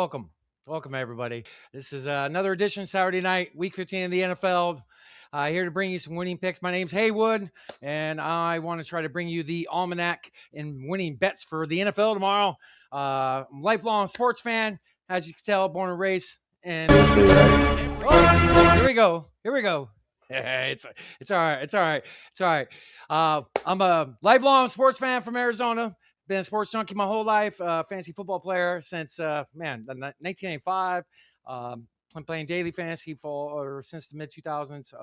welcome. Welcome, everybody. This is another edition, Saturday night, week 15 of the NFL. Here to bring you some winning picks. My name's Haywood, and I want to try to bring you the almanac and winning bets for the NFL tomorrow. I'm a lifelong sports fan, as you can tell, born and raised. And here we go. It's all right. It's all right. I'm a lifelong sports fan from Arizona. Been a sports junkie my whole life. Fantasy football player since 1985. Playing daily fantasy since the mid 2000s.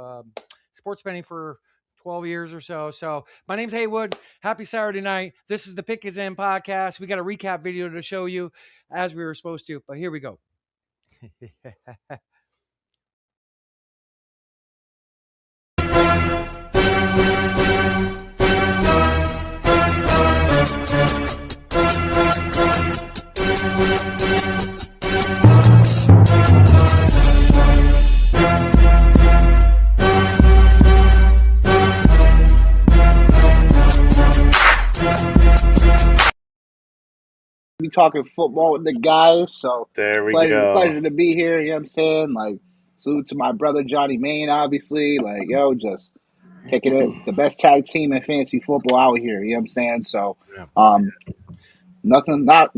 Sports betting for 12 years or so. So my name's Haywood. Happy Saturday night. This is the Pick Is In podcast. We got a recap video to show you as we were supposed to, but here we go. Be talking football with the guys, so there we go. Pleasure go. to be here. You know what I'm saying? Like, salute to my brother Johnny Main, obviously. Like, yo, just kicking it. The best tag team in fantasy football out here. You know what I'm saying? So, not a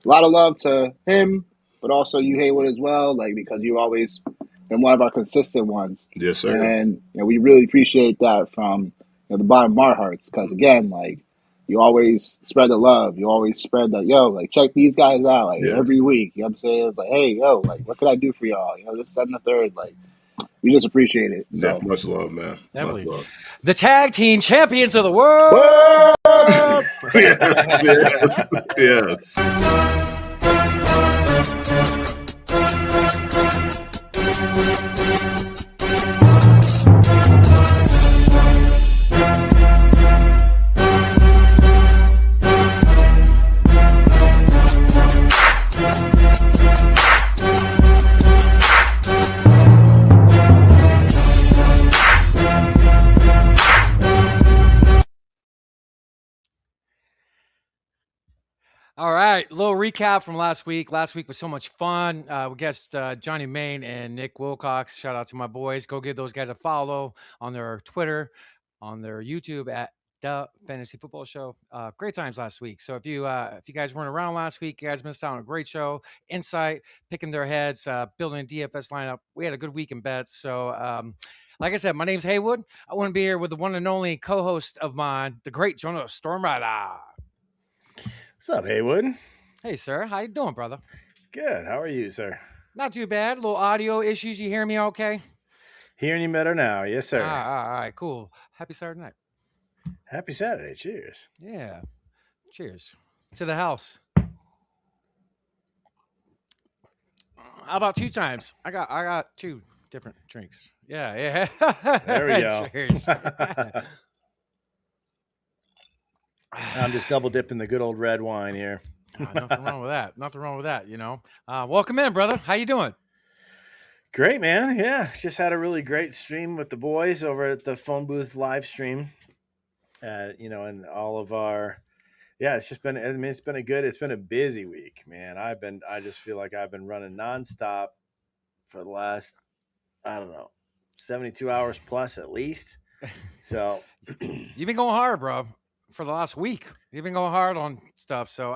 lot of love to him, but also you, Haywood, as well. Like, because you always been one of our consistent ones. Yes, sir. And we really appreciate that from the bottom of our hearts. Because again, like, you always spread the love. You always spread that, yo, like, check these guys out, like, every week. You know what I'm saying? It's like, hey, yo, like, what can I do for y'all? This, that, and the third. Like, we just appreciate it. So. Yeah, much love, man. Definitely. Much love. The tag team champions of the world. Yes. All right, little recap from last week. Last week was so much fun. We guessed Johnny Main and Nick Wilcox. Shout out to my boys. Go give those guys a follow on their Twitter, on their YouTube at The Fantasy Football Show. Great times last week. So if you guys weren't around last week, you guys missed out on a great show. Insight, picking their heads, building a DFS lineup. We had a good week in bets. So like I said, my name's Haywood. I want to be here with the one and only co-host of mine, the great Jonah Stormrider. What's up, Haywood? Hey, sir. How you doing, brother? Good. How are you, sir? Not too bad. Little audio issues. You hear me okay? Hearing you better now. Yes, sir. All right. Cool. Happy Saturday night. Happy Saturday. Cheers. Yeah. Cheers. To the house. How about 2 times? I got 2 different drinks. Yeah. There we go. Cheers. I'm just double dipping the good old red wine here. Nothing wrong with that. Nothing wrong with that, Welcome in, brother. How you doing? Great, man. Yeah. Just had a really great stream with the boys over at the phone booth live stream. And all of our it's just been it's been a busy week, man. I just feel like I've been running nonstop for the last, I don't know, 72 hours plus at least. So you've been going hard, bro. For the last week, you've been going hard on stuff. So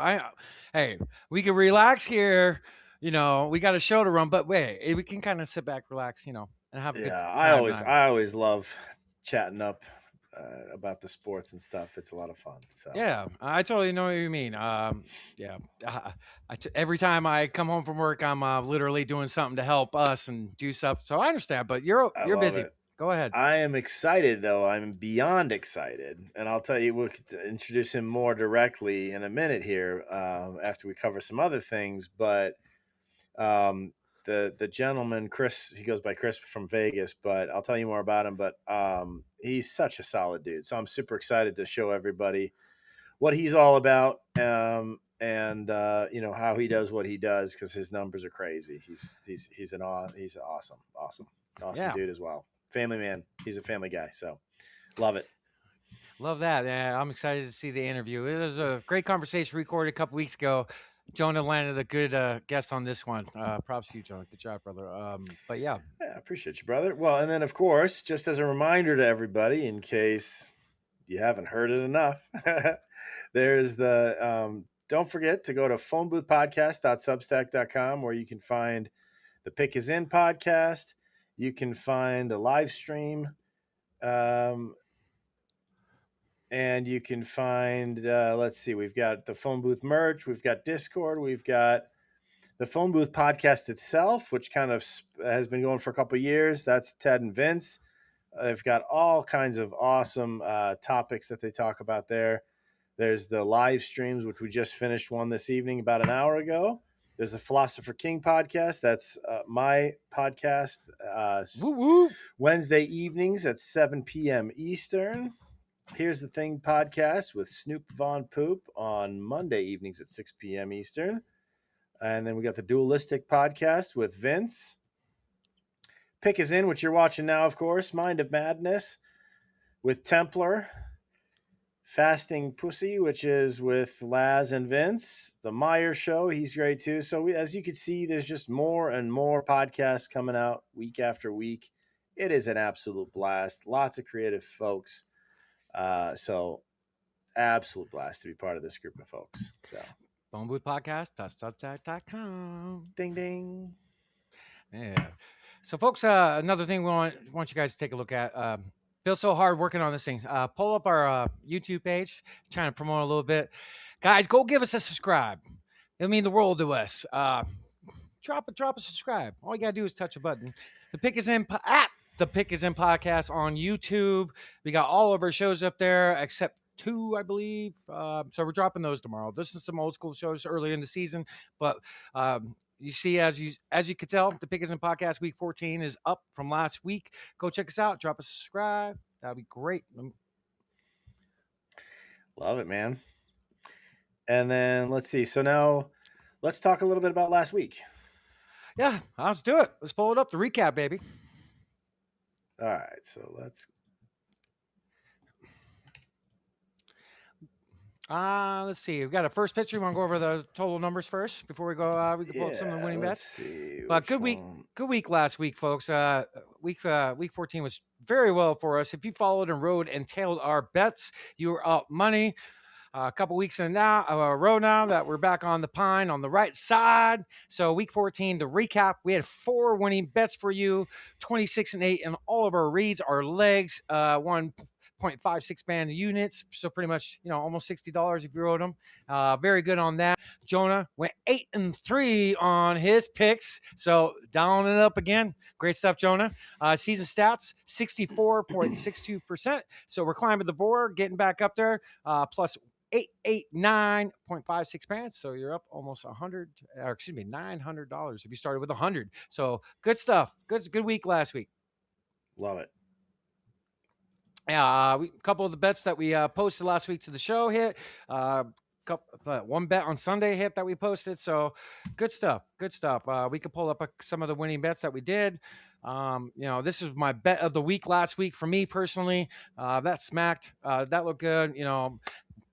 hey, we can relax here. We got a show to run, but wait, we can kind of sit back, relax, and have a good time. I always love chatting up about the sports and stuff. It's a lot of fun. So yeah, I totally know what you mean. Every time I come home from work, I'm literally doing something to help us and do stuff. So I understand, but you're busy. Go ahead. I am excited, though. I'm beyond excited. And I'll tell you, we'll introduce him more directly in a minute here after we cover some other things. But the gentleman, Chris, he goes by Chris from Vegas, but I'll tell you more about him. But he's such a solid dude. So I'm super excited to show everybody what he's all about and how he does what he does, because his numbers are crazy. He's awesome dude as well. Family man. He's a family guy. So love it. Love that. Yeah, I'm excited to see the interview. It was a great conversation recorded a couple weeks ago. Jonah landed a good guest on this one. Props to you, Jonah. Good job, brother. But yeah, Yeah, I appreciate you, brother. Well, and then of course, just as a reminder to everybody, in case you haven't heard it enough, there's the don't forget to go to phoneboothpodcast.substack.com where you can find the Pick Is In podcast. You can find a live stream, um, and you can find let's see, we've got the phone booth merch, we've got Discord, we've got the phone booth podcast itself, which kind of has been going for a couple of years. That's Ted and Vince. They've got all kinds of awesome topics that they talk about there. There's the live streams, which we just finished one this evening about an hour ago. There's the Philosopher King podcast. That's my podcast. woo woo. Wednesday evenings at 7 p.m. Eastern. Here's the Thing podcast with Snoop Von Poop on Monday evenings at 6 p.m. Eastern. And then we got the Dualistic podcast with Vince. Pick Is In, which you're watching now, of course. Mind of Madness with Templar. Fasting Pussy, which is with Laz and Vince. The Meyer Show, he's great too. So as you can see, there's just more and more podcasts coming out week after week. It is an absolute blast. Lots of creative folks. So absolute blast to be part of this group of folks. So phoneboothpodcast.substack.com. ding ding. Yeah. So, folks, another thing we want you guys to take a look at. Bill's so hard working on this thing. Pull up our YouTube page, trying to promote a little bit. Guys, go give us a subscribe. It'll mean the world to us. Drop a subscribe. All you gotta do is touch a button. The Pick Is In at the Pick Is In podcast on YouTube. We got all of our shows up there except 2, I believe. So we're dropping those tomorrow. This is some old school shows early in the season, but you see, as you can tell, the Pick Is In podcast week 14 is up from last week. Go check us out. Drop a subscribe. That'd be great. Love it, man. And then let's see. So now let's talk a little bit about last week. Yeah, let's do it. Let's pull it up. The recap, baby. All right. So let's. Let's see. We've got a first picture. You want to go over the total numbers first before we go? We can pull up some of the winning bets. See, but good week last week, folks. Week 14 was very well for us. If you followed and rode and tailed our bets, you were up money. A couple weeks in a row now that we're back on the pine on the right side. So week 14, the recap, we had 4 winning bets for you, 26-8 in all of our reads, our legs, 1.56 band units. So pretty much, almost $60 if you rode them. Very good on that. Jonah went 8-3 on his picks. So down and up again. Great stuff, Jonah. Season stats, 64.62%. So we're climbing the board, getting back up there. Plus 889.56 pants. So you're up almost $900 if you started with 100. So good stuff. Good week last week. Love it. Yeah, a couple of the bets that we posted last week to the show hit. One bet on Sunday hit that we posted. So good stuff. We could pull up some of the winning bets that we did. This is my bet of the week last week for me personally. That smacked. That looked good.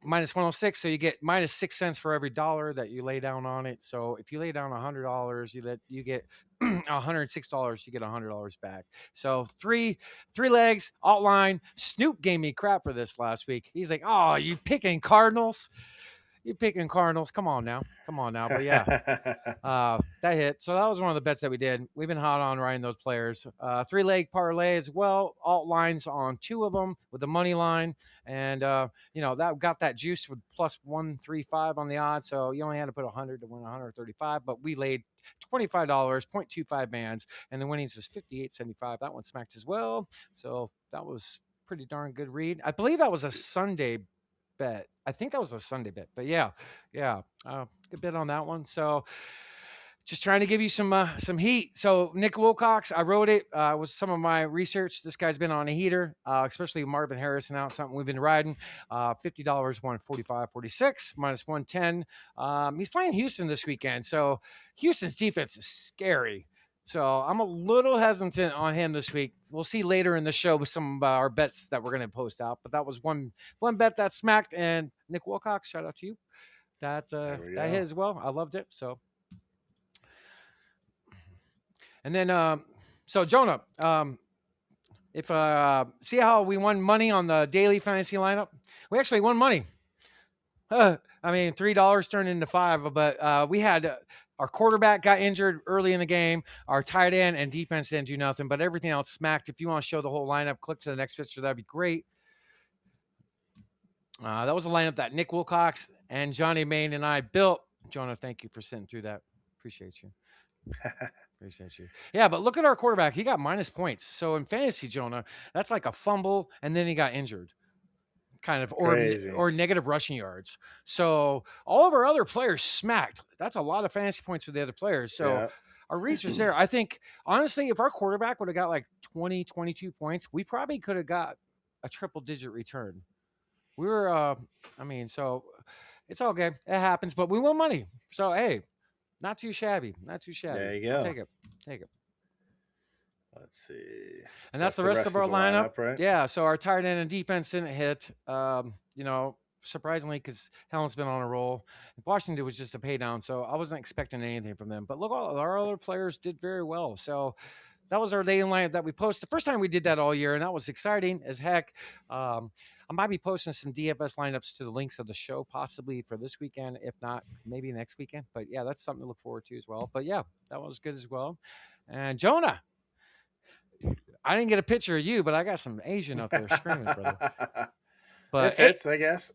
Minus 106, so you get minus 6 cents for every dollar that you lay down on it. So if you lay down $100, you get $106. You get $100 back. So three legs outline. Snoop gave me crap for this last week. He's like, "Oh, you picking Cardinals? You picking Cardinals? Come on now." But yeah, that hit. So that was one of the bets that we did. We've been hot on riding those players. 3-leg parlay as well. Alt lines on 2 of them with the money line. And, that got that juice with plus 135 on the odds. So you only had to put 100 to win 135. But we laid $25, 0.25 bands. And the winnings was 58.75. That one smacked as well. So that was pretty darn good read. I believe that was a Sunday bet. I think that was a Sunday bet, but yeah, good bet on that one. So just trying to give you some heat. So Nick Wilcox, I wrote it with some of my research. This guy's been on a heater, especially Marvin Harrison out, something we've been riding. $50 won 45.46 minus 110. He's playing Houston this weekend, so Houston's defense is scary. So I'm a little hesitant on him this week. We'll see later in the show with some of our bets that we're going to post out. But that was one bet that smacked. And Nick Wilcox, shout out to you. that There we that go. hit as well. I loved it. So, and then so Jonah, if see how we won money on the daily fantasy lineup? We actually won money. I mean, $3 turned into $5, but we had our quarterback got injured early in the game. Our tight end and defense didn't do nothing, but everything else smacked. If you want to show the whole lineup, click to the next picture. That'd be great. That was a lineup that Nick Wilcox and Johnny Main and I built. Jonah, thank you for sitting through that. Appreciate you. Appreciate you. Yeah, but look at our quarterback. He got minus points. So in fantasy, Jonah, that's like a fumble, and then he got injured, kind of, Crazy. or negative rushing yards. So all of our other players smacked. That's a lot of fantasy points for the other players. So Yeah. our reach was there. I think, honestly, if our quarterback would have got like 20, 22 points, we probably could have got a triple-digit return. We were, I mean, so it's all good. It happens, but we won money. So, hey, not too shabby. Not too shabby. There you I'll go. take it. Take it. Let's see. And that's the rest of our the lineup. right? Yeah. So our tight end and defense didn't hit. Surprisingly, because Helen's been on a roll. Washington was just a pay down, so I wasn't expecting anything from them. But look, all our other players did very well. So that was our daily lineup that we posted. The first time we did that all year, and that was exciting as heck. I might be posting some DFS lineups to the links of the show, possibly for this weekend. If not, maybe next weekend. But yeah, that's something to look forward to as well. But yeah, that was good as well. And Jonah, I didn't get a picture of you, but I got some Asian up there screaming, brother. But it fits, I guess.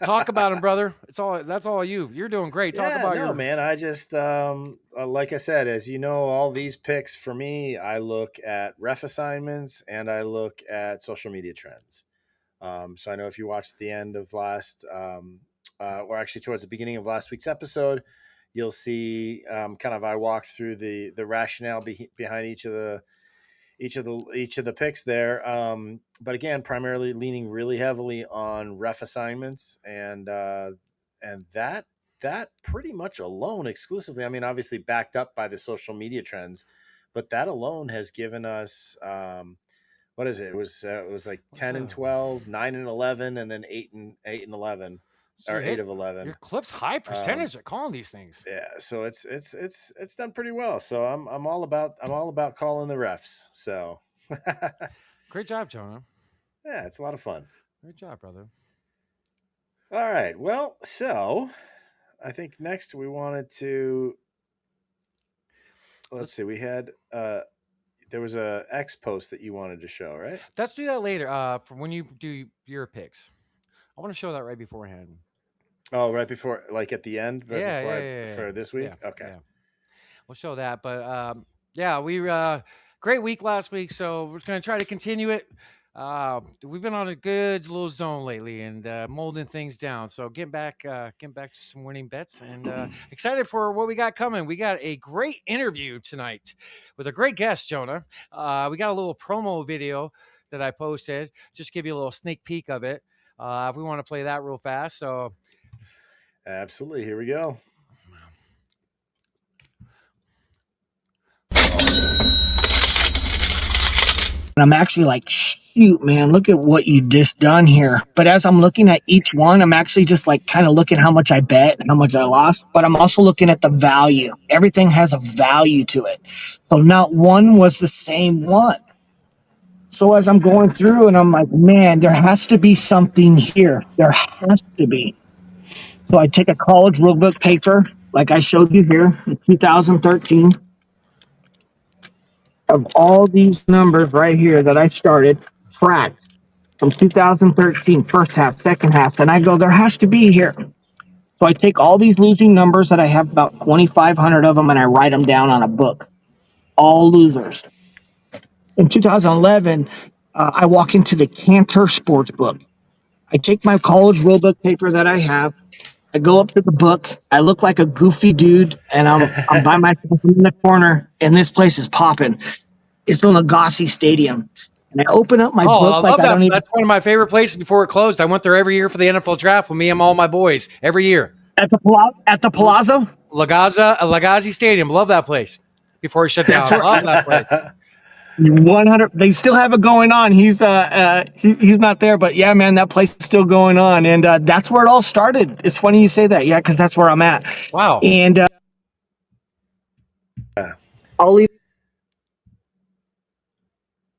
Talk about him, brother. That's all you. You're doing great. Talk about your man. I just like I said, as you know, all these picks for me, I look at ref assignments and I look at social media trends. So I know if you watched the end of last, or actually towards the beginning of last week's episode, you'll see kind of I walked through the rationale behind each of the picks there. But again, primarily leaning really heavily on ref assignments and that pretty much alone exclusively. I mean, obviously backed up by the social media trends, but that alone has given us what is it? It was like 10 and 12, 9 and 11, and then 8 and 11, or 8 of 11. Your clip's high percentage at calling these things. Yeah, so it's done pretty well. So I'm all about calling the refs. So great job, Jonah. Yeah, it's a lot of fun. Great job, brother. All right. Well, so I think next we wanted to let's see. We had there was a X post that you wanted to show, right? Let's do that later. For when you do your picks, I want to show that right beforehand. Oh, right before, like at the end, for this week. Yeah, okay, yeah. We'll show that. But we great week last week, so we're going to try to continue it. We've been on a good little zone lately and molding things down. So getting back to some winning bets and excited for what we got coming. We got a great interview tonight with a great guest, Jonah. We got a little promo video that I posted. Just give you a little sneak peek of it. If we want to play that real fast. So absolutely. Here we go. And I'm actually like, shoot, man, look at what you just done here. But as I'm looking at each one, I'm actually just like kind of looking how much I bet and how much I lost. But I'm also looking at the value. Everything has a value to it. So not one was the same one. So as I'm going through and I'm like, man, there has to be something here. There has to be. So I take a college rulebook paper, like I showed you here in 2013. Of all these numbers right here that I started, tracked from 2013, first half, second half, and I go, there has to be here. So I take all these losing numbers that I have, about 2,500 of them, and I write them down on a book. All losers. In 2011, I walk into the Cantor Sports Book. I take my college rulebook paper that I have. I go up to the book. I look like a goofy dude, and I'm by myself in the corner, and this place is popping. It's in Lagasse Stadium. And I open up my book. I love that. That's one of my favorite places before it closed. I went there every year for the NFL draft with me and all my boys every year. At the Palazzo? Lagasse Stadium. Love that place before it shut down. Love that place. 100. They still have it going on. He's not there, but yeah, man, that place is still going on, and that's where it all started. It's funny you say that, yeah, because that's where I'm at. Wow. And Yeah. I'll leave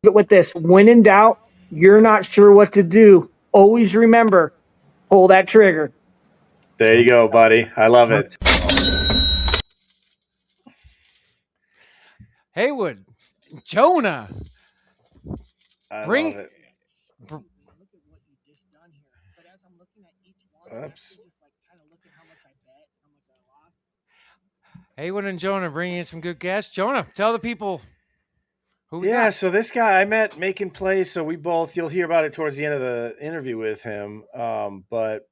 it with this: when in doubt, you're not sure what to do. Always remember, pull that trigger. There you go, buddy. I love it. Haywood, Jonah, I bring. love it. br- Oops. Haywood and Jonah bringing in some good guests. Jonah, tell the people who we Yeah, got. so this guy I met MaknPlayz, so we both you'll hear about it towards the end of the interview with him. But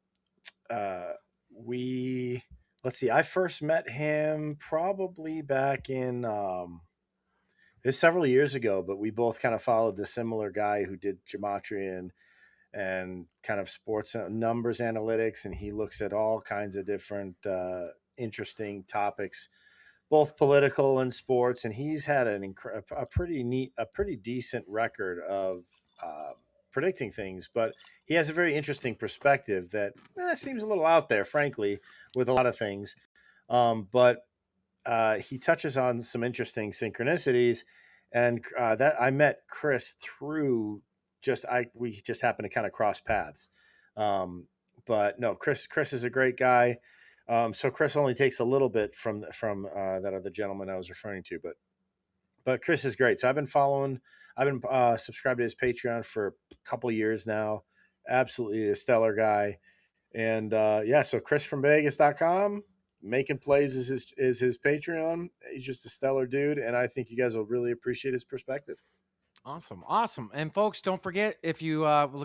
we let's see, I first met him probably back in it was several years ago, but we both kind of followed the similar guy who did gematria and kind of sports numbers analytics, and he looks at all kinds of different interesting topics, both political and sports. And he's had a pretty neat, a pretty decent record of predicting things, but he has a very interesting perspective that seems a little out there, frankly, with a lot of things. But he touches on some interesting synchronicities, and that I met Chris through we just happened to kind of cross paths. But no, Chris is a great guy. So Chris only takes a little bit from that other gentleman I was referring to, but Chris is great. So I've been subscribed to his Patreon for a couple years now. Absolutely a stellar guy. And yeah, so Chris from Vegas.com, MaknPlayz is his Patreon. He's just a stellar dude, and I think you guys will really appreciate his perspective. Awesome. And folks, don't forget, if you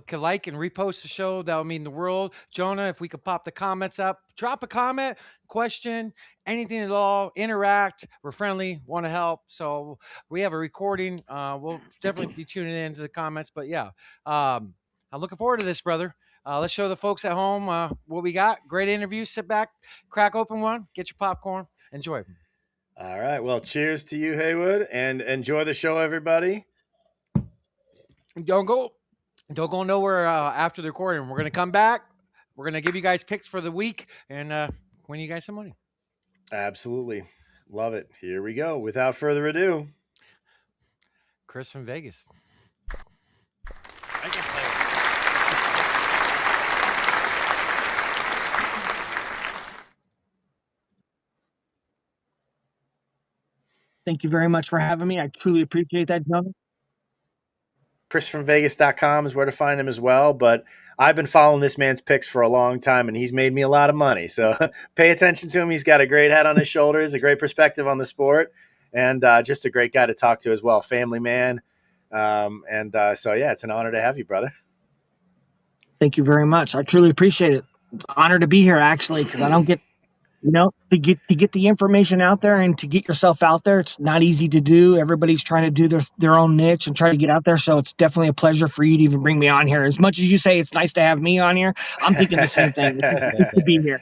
could like and repost the show, that would mean the world. Jonah, if we could pop the comments up, drop a comment, question, anything at all, interact. We're friendly, want to help. So we have a recording. We'll definitely be tuning into the comments. But yeah, I'm looking forward to this, brother. Let's show the folks at home what we got. Great interview. Sit back, crack open one, get your popcorn, enjoy. All right. Well, cheers to you, Haywood, and enjoy the show, everybody. Don't go nowhere after the recording. We're gonna come back. We're gonna give you guys picks for the week and win you guys some money. Absolutely. Love it. Here we go. Without further ado, Chris from Vegas. Thank you very much for having me. I truly appreciate that, Jonah. ChrisFromVegas.com is where to find him as well. But I've been following this man's picks for a long time, and he's made me a lot of money. So pay attention to him. He's got a great head on his shoulders, a great perspective on the sport, and just a great guy to talk to as well. Family man. So, yeah, it's an honor to have you, brother. Thank you very much. I truly appreciate it. It's an honor to be here, actually, because I don't get, to get the information out there and to get yourself out there. It's not easy to do. Everybody's trying to do their own niche and try to get out there. So it's definitely a pleasure for you to even bring me on here. As much as you say it's nice to have me on here, I'm thinking the same thing. It's good to be here.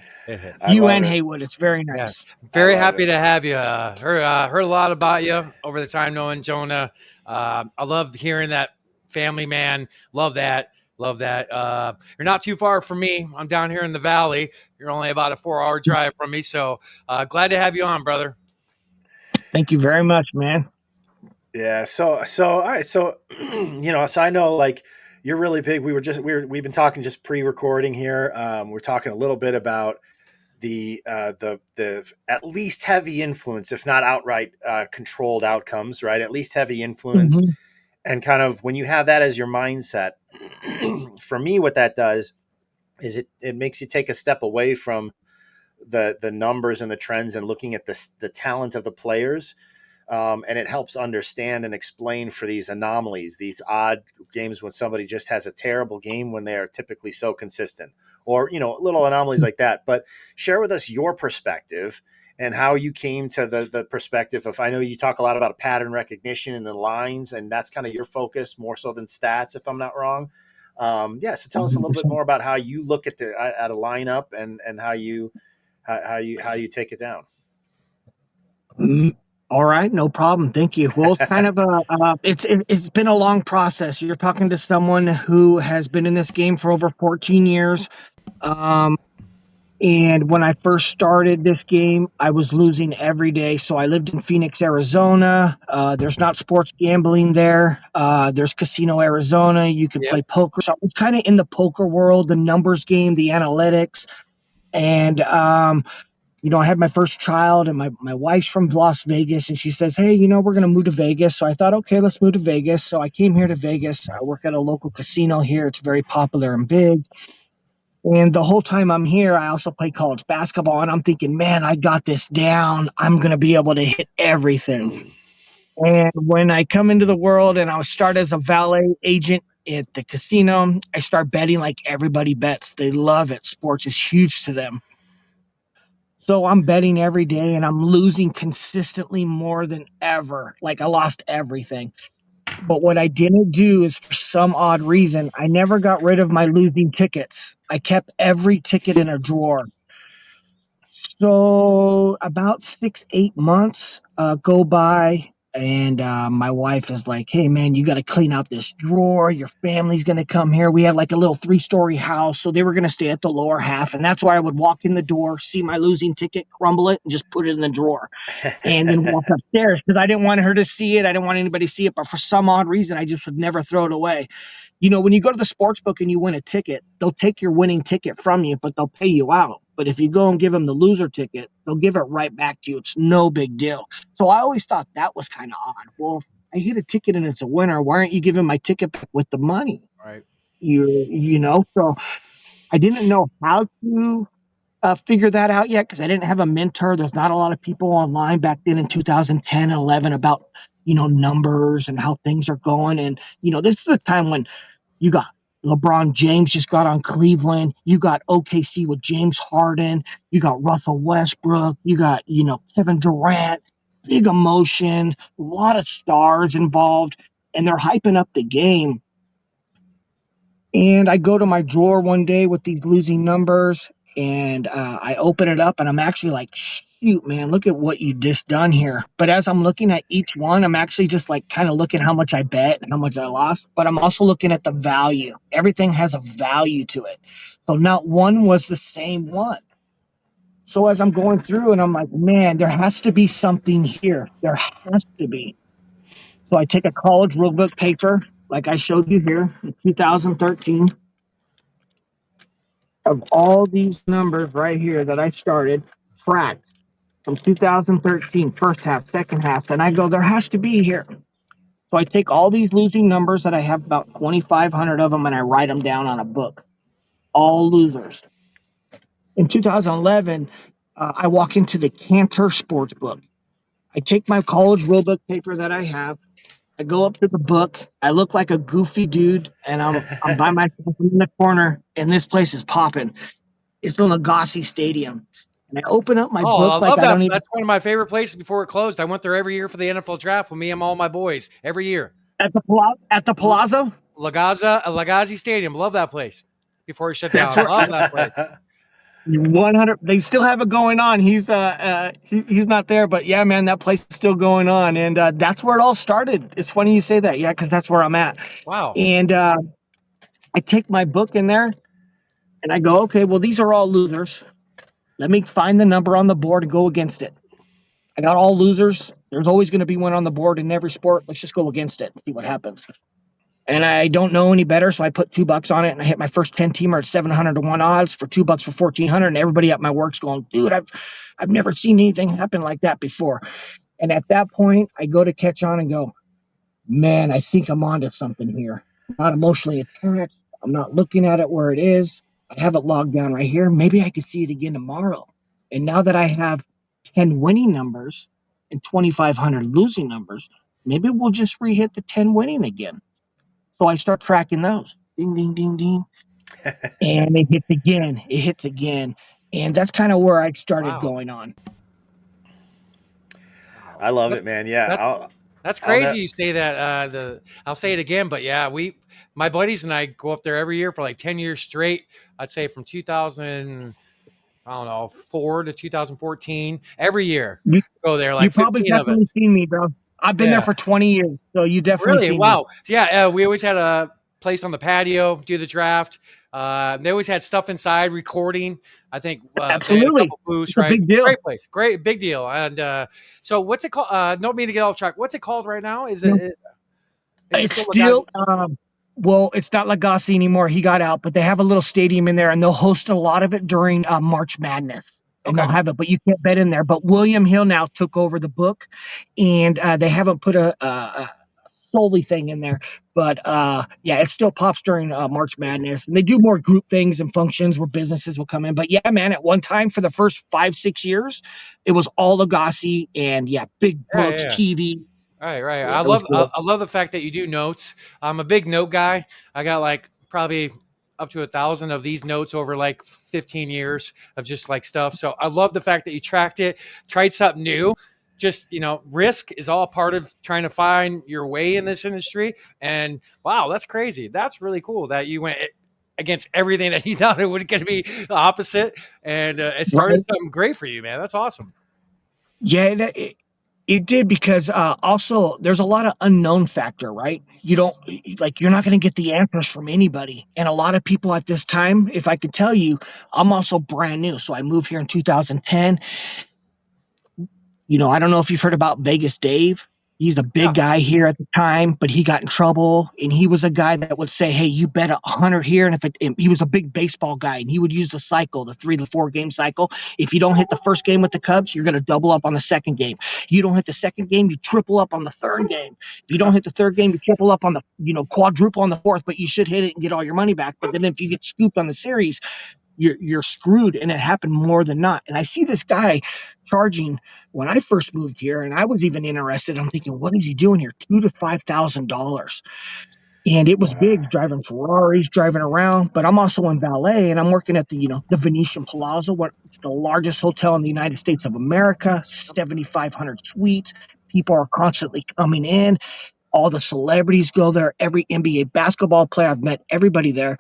You and Haywood, it's very nice. Yes. Very happy to have you. Heard a lot about you over the time knowing Jonah. I love hearing that family man. Love that. You're not too far from me. I'm down here in the valley. You're only about a 4-hour drive from me. So glad to have you on, brother. Thank you very much, man. Yeah. So all right. So so I know like you're really big. We've been talking just pre-recording here. We're talking a little bit about the at least heavy influence, if not outright controlled outcomes, right? At least heavy influence. Mm-hmm. And kind of when you have that as your mindset, for me, what that does is it makes you take a step away from the numbers and the trends and looking at the talent of the players. And it helps understand and explain for these anomalies, these odd games when somebody just has a terrible game when they are typically so consistent, or little anomalies like that. But share with us your perspective and how you came to the perspective of, I know you talk a lot about pattern recognition and the lines, and that's kind of your focus more so than stats, if I'm not wrong. So tell us a little bit more about how you look at a lineup and how you take it down. All right, no problem. Thank you. Well, it's kind of it's been a long process. You're talking to someone who has been in this game for over 14 years. Um, and when I first started this game, I was losing every day. So I lived in Phoenix, Arizona. There's not sports gambling there. There's Casino Arizona. You can Yep. play poker. So I was kind of in the poker world, the numbers game, the analytics, and I had my first child, and my wife's from Las Vegas, and she says, "Hey, we're going to move to Vegas." So I thought, okay, let's move to Vegas. So I came here to Vegas. I work at a local casino here. It's very popular and big. And the whole time I'm here, I also play college basketball, and I'm thinking, man, I got this down. I'm going to be able to hit everything. And when I come into the world and I start as a valet agent at the casino, I start betting like everybody bets. They love it. Sports is huge to them. So I'm betting every day and I'm losing consistently more than ever. Like I lost everything. But what I didn't do is for some odd reason, I never got rid of my losing tickets. I kept every ticket in a drawer. So about 6, 8 months go by, and my wife is like, "Hey, man, you got to clean out this drawer. Your family's going to come here." We had like a little 3-story house, so they were going to stay at the lower half, and that's where I would walk in the door, see my losing ticket, crumble it, and just put it in the drawer, and then walk upstairs because I didn't want her to see it. I didn't want anybody to see it, but for some odd reason, I just would never throw it away. When you go to the sports book and you win a ticket, they'll take your winning ticket from you, but they'll pay you out. But if you go and give them the loser ticket, they'll give it right back to you. It's no big deal. So I always thought that was kind of odd. Well, if I hit a ticket and it's a winner, why aren't you giving my ticket back with the money? Right. So I didn't know how to figure that out yet because I didn't have a mentor. There's not a lot of people online back then in 2010 and 11 about, numbers and how things are going. And, this is a time when you got LeBron James just got on Cleveland. You got OKC with James Harden. You got Russell Westbrook. You got, Kevin Durant. Big emotion, a lot of stars involved, and they're hyping up the game. And I go to my drawer one day with these losing numbers, and I open it up, and I'm actually like, shoot, man, look at what you just done here. But as I'm looking at each one, I'm actually just like kind of looking how much I bet and how much I lost. But I'm also looking at the value. Everything has a value to it. So not one was the same one. So as I'm going through, and I'm like, man, there has to be something here. There has to be. So I take a college rulebook paper, like I showed you here in 2013. Of all these numbers right here that I started, tracked from 2013, first half, second half, and I go, there has to be here. So I take all these losing numbers that I have about 2,500 of them and I write them down on a book. All losers. In 2011, I walk into the Cantor Sports Book. I take my college rulebook paper that I have. I go up to the book. I look like a goofy dude, and I'm by myself in the corner, and this place is popping. It's the Legacy Stadium. And I open up my Oh, I book like love I that. don't even That's one of my favorite places before it closed. I went there every year for the NFL draft with me and all my boys every year. at the Palazzo. Lagazi Stadium. Love that place. Before it shut That's down. where Love that place. 100. They still have it going on. He's not there, but yeah, man, that place is still going on, and that's where it all started. It's funny you say that, yeah, because that's where I'm at. Wow. And I take my book in there, and I go, okay, well, these are all losers. Let me find the number on the board and go against it. I got all losers. There's always going to be one on the board in every sport. Let's just go against it and see what happens. And I don't know any better, so I put $2 on it, and I hit my first 10-teamer at 700 to 1 odds for $2 for 1,400. And everybody at my work's going, dude, I've never seen anything happen like that before. And at that point, I go to catch on and go, man, I think I'm onto something here. I'm not emotionally attached. I'm not looking at it where it is. I have it logged down right here. Maybe I could see it again tomorrow. And now that I have 10 winning numbers and 2,500 losing numbers, maybe we'll just re-hit the 10 winning again. So I start tracking those. Ding, ding, ding, ding. And it hits again. It hits again. And that's kind of where I started Wow. going on. I love That's, it, man. Yeah, that, that's crazy you say that. I'll say it again, but yeah, my buddies and I go up there every year for like 10 years straight. I'd say from 2005 I don't know, 4 to 2014. Every year, You go there, you like probably 15 of definitely us. seen me, bro. I've been there Yeah. for 20 years, so you definitely Really? seen me. Wow. So, yeah, we always had a place on the patio, do the draft. They always had stuff inside recording. I think they had a Absolutely. couple booths, It's a right? big deal. Great place, great big deal. And so, what's it called? Don't mean to get off track. What's it called right now? Is it It's still a guy? still well, it's not Lagasse anymore. He got out, but they have a little stadium in there, and they'll host a lot of it during March Madness, and they'll Okay. have it. But you can't bet in there. But William Hill now took over the book, and they haven't put a solely thing in there. But yeah, it still pops during March Madness, and they do more group things and functions where businesses will come in. But yeah, man, at one time for the first 5-6 years, it was all Lagasse, and yeah, big Yeah, yeah, books, yeah. TV. Right, right. Yeah, it was cool. I love the fact that you do notes. I'm a big note guy. I got like probably up to 1,000 of these notes over like 15 years of just like stuff. So I love the fact that you tracked it, tried something new. Just risk is all part of trying to find your way in this industry. And wow, that's crazy. That's really cool that you went against everything that you thought it was going to be the opposite, and it started Right. something great for you, man. That's awesome. Yeah, it did because also there's a lot of unknown factor, right? You don't like you're not going to get the answers from anybody, and a lot of people at this time, if I could tell you, I'm also brand new, so I moved here in 2010. I don't know if you've heard about Vegas Dave. He's a Yeah. big guy here at the time, but he got in trouble, and he was a guy that would say, "Hey, you bet 100 here." And he was a big baseball guy, and he would use the cycle, the 3 to 4 game cycle. If you don't hit the first game with the Cubs, you're going to double up on the second game. You don't hit the second game, you triple up on the third game. If you don't hit the third game, you triple up on the, quadruple on the fourth. But you should hit it and get all your money back. But then if you get scooped on the series, you're screwed, and it happened more than not. And I see this guy charging when I first moved here, and I was even interested. I'm thinking, what is he doing here? $2,000 to $5,000. And it was big, driving Ferraris, driving around. But I'm also in valet, and I'm working at the Venetian Palazzo, where it's the largest hotel in the United States of America, 7,500 suites. People are constantly coming in. All the celebrities go there. Every NBA basketball player, I've met everybody there.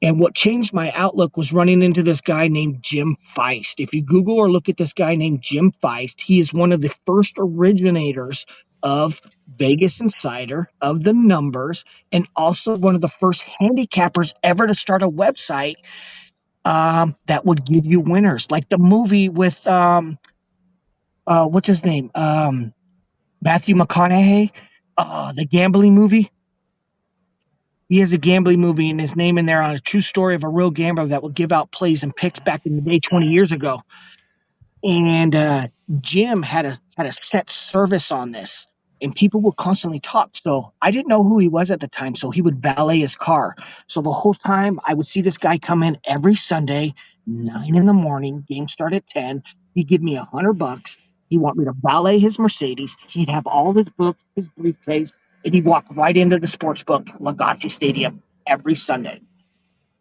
And what changed my outlook was running into this guy named Jim Feist. If you Google or look at this guy named Jim Feist, he is one of the first originators of Vegas Insider, of the numbers, and also one of the first handicappers ever to start a website that would give you winners. Like the movie with, what's his name? Matthew McConaughey, the gambling movie. He has a gambling movie and his name in there on a true story of a real gambler that would give out plays and picks back in the day 20 years ago. And Jim had a set service on this, and people would constantly talk. So I didn't know who he was at the time. So he would valet his car. So the whole time I would see this guy come in every Sunday, 9 in the morning. Game start at 10. He'd give me $100. He'd want me to valet his Mercedes. He'd have all his books, his briefcase, and he'd walk right into the sports book, Lagasse Stadium, every Sunday.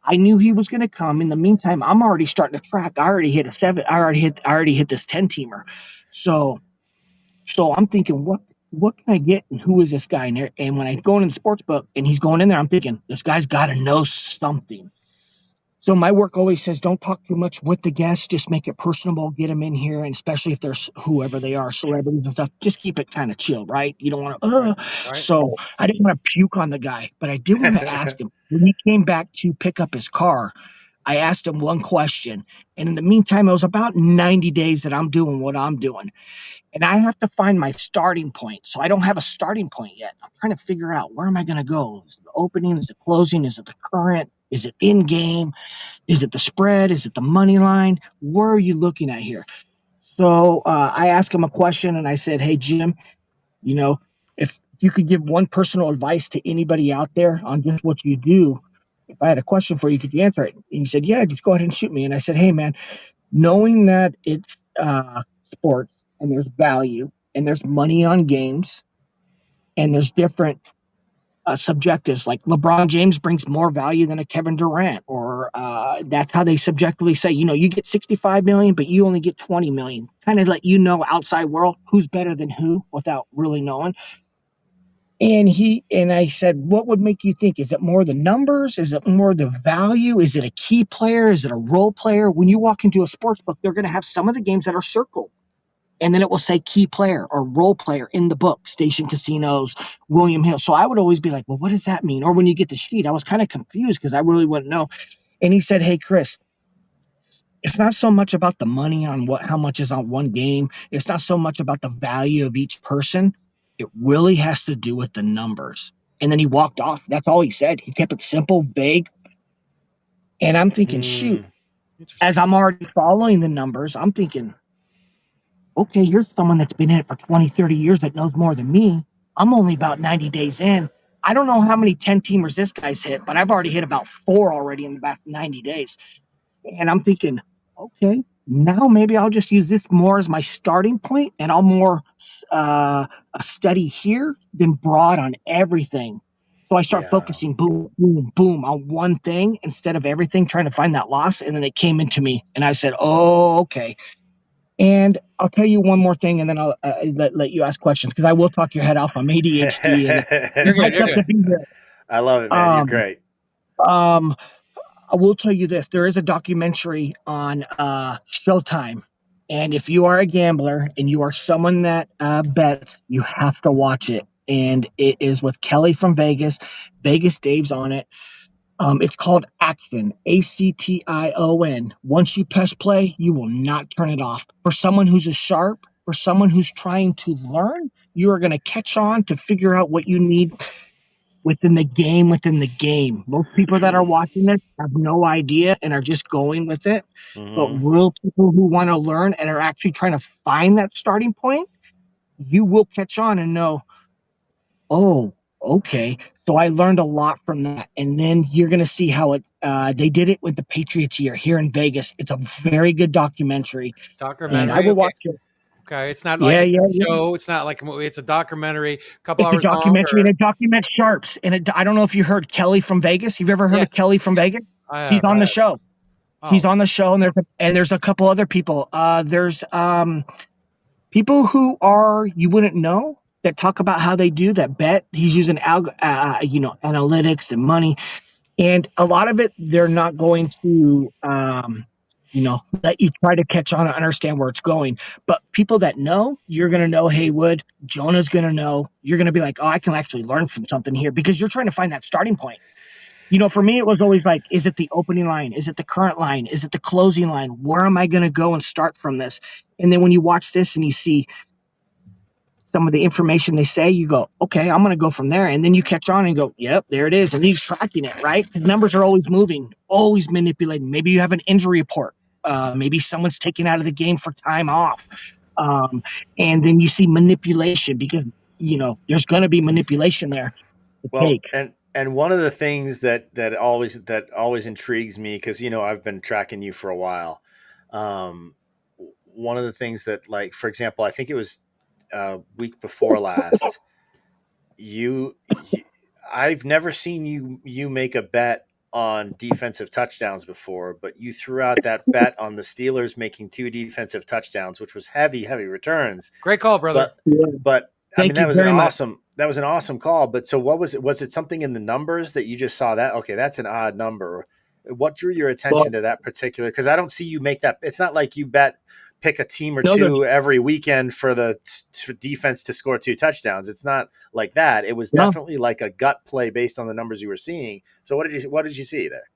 I knew he was going to come. In the meantime, I'm already starting to track. I already hit a 7. I already hit this 10-teamer. So I'm thinking, what can I get, and who is this guy? And when I go in the sports book and he's going in there, I'm thinking this guy's got to know something. So my work always says, don't talk too much with the guests. Just make it personable. Get them in here, and especially if there's whoever they are, celebrities and stuff. Just keep it kind of chill, right? You don't want to. Right. So I didn't want to puke on the guy, but I did want to ask him when he came back to pick up his car. I asked him one question, and in the meantime, it was about 90 days that I'm doing what I'm doing, and I have to find my starting point. So I don't have a starting point yet. I'm trying to figure out where am I going to go? Is it the opening? Is it closing? Is it the current? Is it in game? Is it the spread? Is it the money line? Where are you looking at here? So I asked him a question, and I said, "Hey Jim, you know, if you could give one personal advice to anybody out there on just what you do, if I had a question for you, could you answer it?" And he said, "Yeah, just go ahead and shoot me." And I said, "Hey man, knowing that it's sports and there's value and there's money on games and there's different subjectives. Like LeBron James brings more value than a Kevin Durant, or that's how they subjectively say, you get 65 million, but you only get 20 million. Kind of let outside world who's better than who without really knowing. And I said, what would make you think? Is it more the numbers? Is it more the value? Is it a key player? Is it a role player? When you walk into a sports book, they're going to have some of the games that are circled. And then it will say key player or role player in the book, Station Casinos, William Hill. So I would always be like, well, what does that mean? Or when you get the sheet, I was kind of confused because I really wouldn't know. And he said, hey, Chris, it's not so much about the money on how much is on one game. It's not so much about the value of each person. It really has to do with the numbers. And then he walked off. That's all he said. He kept it simple, vague. And I'm thinking, shoot, as I'm already following the numbers, I'm thinking, okay, you're someone that's been in it for 20, 30 years that knows more than me. I'm only about 90 days in. I don't know how many 10-teamers this guy's hit, but I've already hit about 4 already in the past 90 days. And I'm thinking, okay, now maybe I'll just use this more as my starting point, and I'll more study here than broad on everything. So I start focusing boom, boom, boom on one thing instead of everything, trying to find that loss. And then it came into me, and I said, oh, okay. And I'll tell you one more thing, and then I'll let you ask questions because I will talk your head off. I'm ADHD, and You're good. You're to good. be here. I love it, man. You're great. I will tell you this: there is a documentary on Showtime, and if you are a gambler and you are someone that bets, you have to watch it. And it is with Kelly from Vegas. Vegas Dave's on it. It's called Action, Action. Once you press play, you will not turn it off. For someone who's a sharp, for someone who's trying to learn, you are going to catch on to figure out what you need within the game. Most people that are watching this have no idea and are just going with it. But real people who want to learn and are actually trying to find that starting point, you will catch on and know, oh, okay. So I learned a lot from that. And then you're going to see how they did it with the Patriots here in Vegas. It's a very good documentary. And I Documentary. will Okay. watch it. Okay. It's not like a Yeah. show. It's not like a movie. It's a documentary, a couple It's a hours long. documentary and it documents sharps. And I don't know if you heard Kelly from Vegas. You've ever heard of Kelly from Vegas? I have. She's on the show. She's on the show, and there's a couple other people. There's people who are you wouldn't know that talk about how they do that bet. He's using analytics and money, and a lot of it they're not going to let you try to catch on and understand where it's going. But people that know, you're going to know Haywood, Jonah's going to know. You're going to be like, oh, I can actually learn from something here because you're trying to find that starting point. For me, it was always like, is it the opening line? Is it the current line? Is it the closing line? Where am I going to go and start from this? And then when you watch this and you see some of the information they say, you go, okay, I'm going to go from there. And then you catch on and go, yep, there it is. And he's tracking it, right? Because numbers are always moving, always manipulating. Maybe you have an injury report. Maybe someone's taken out of the game for time off. And then you see manipulation because, there's going to be manipulation there. And one of the things that always intrigues me, because I've been tracking you for a while. One of the things that, like, for example, I think it was week before last, I've never seen you make a bet on defensive touchdowns before, but you threw out that bet on the Steelers making 2 defensive touchdowns, which was heavy Great returns. call, brother. But I mean, that was an awesome call. But so what was it? Was it something in the numbers that you just saw that? Okay, that's an odd number. What drew your attention to that particular? Because I don't see you make that. It's not like you pick a team or two every weekend for defense to score 2 touchdowns. It's not like that. It was definitely like a gut play based on the numbers you were seeing. So what did you see there?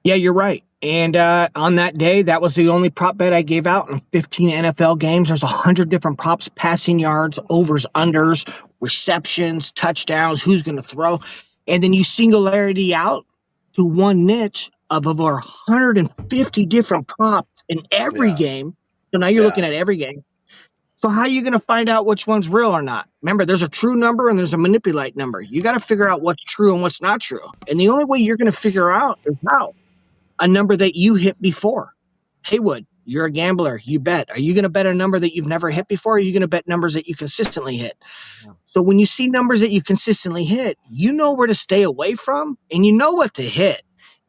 Yeah, you're right. And on that day, that was the only prop bet I gave out in 15 NFL games. There's 100 different props: passing yards, overs, unders, receptions, touchdowns, who's going to throw. And then you singularity out to one niche of over 150 different props in every game. So now you're looking at every game. So how are you going to find out which one's real or not? Remember, there's a true number and there's a manipulate number. You got to figure out what's true and what's not true. And the only way you're going to figure out is how. A number that you hit before. Haywood, you're a gambler. You bet. Are you going to bet a number that you've never hit before? Or are you going to bet numbers that you consistently hit? Yeah. So when you see numbers that you consistently hit, you know where to stay away from and you know what to hit.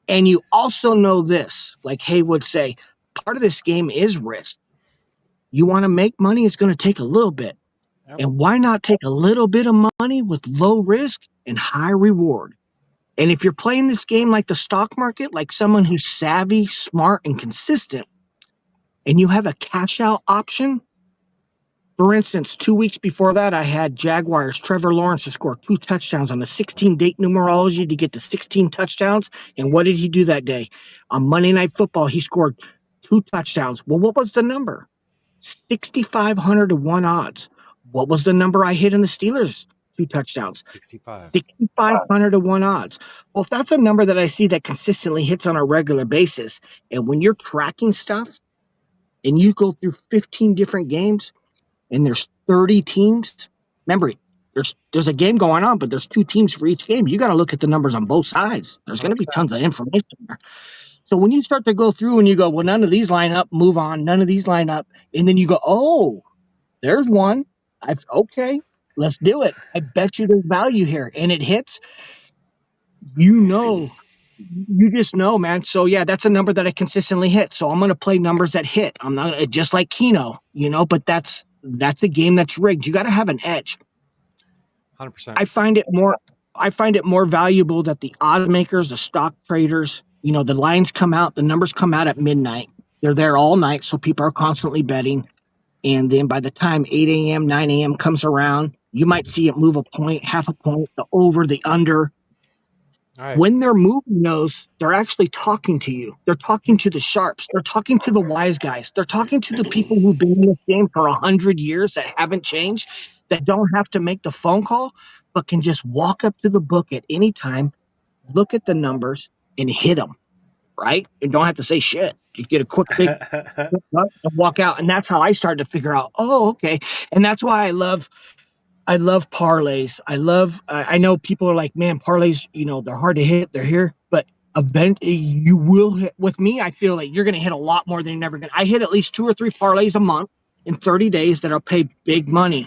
And you also know this, like Haywood say, part of this game is risk. You want to make money, it's going to take a little bit. Yep. And why not take a little bit of money with low risk and high reward? And if you're playing this game like the stock market, like someone who's savvy, smart, and consistent, and you have a cash out option, for instance, 2 weeks before that, I had Jaguars Trevor Lawrence to score 2 touchdowns on the 16 date numerology to get to 16 touchdowns. And what did he do that day? On Monday Night Football, he scored 2 touchdowns. Well, what was the number? 6,500 to 1 odds. What was the number I hit in the Steelers? 2 touchdowns. 65. 6,500 to 1 odds. Well, if that's a number that I see that consistently hits on a regular basis, and when you're tracking stuff and you go through 15 different games, and there's 30 teams. Remember, there's a game going on, but there's 2 teams for each game. You got to look at the numbers on both sides. There's going to be 100%. tons of information there. So when you start to go through and you go, well, none of these line up, move on. None of these line up, and then you go, oh, there's one. Okay, let's do it. I bet you there's value here, and it hits. You just know, man. So yeah, that's a number that I consistently hit. So I'm gonna play numbers that hit. I'm not just like Keno, but that's a game that's rigged. You got to have an edge. 100%. I find it more valuable that the odds makers, the stock traders, the lines come out, the numbers come out at midnight. They're there all night, so people are constantly betting. And then by the time 8 a.m., 9 a.m. comes around, you might see it move a point, half a point, the over, the under. All right. When they're moving those, they're actually talking to you. They're talking to the sharps. They're talking to the wise guys. They're talking to the people who've been in this game for 100 years that haven't changed, that don't have to make the phone call, but can just walk up to the book at any time, look at the numbers, and hit them, right? And don't have to say shit. You get a quick big and walk out. And that's how I started to figure out, oh, okay. And that's why I love parlays. I know people are like, man, parlays, they're hard to hit. They're here, but you will hit. With me, I feel like you're going to hit a lot more than you're never going to. I hit at least 2 or 3 parlays a month in 30 days that'll pay big money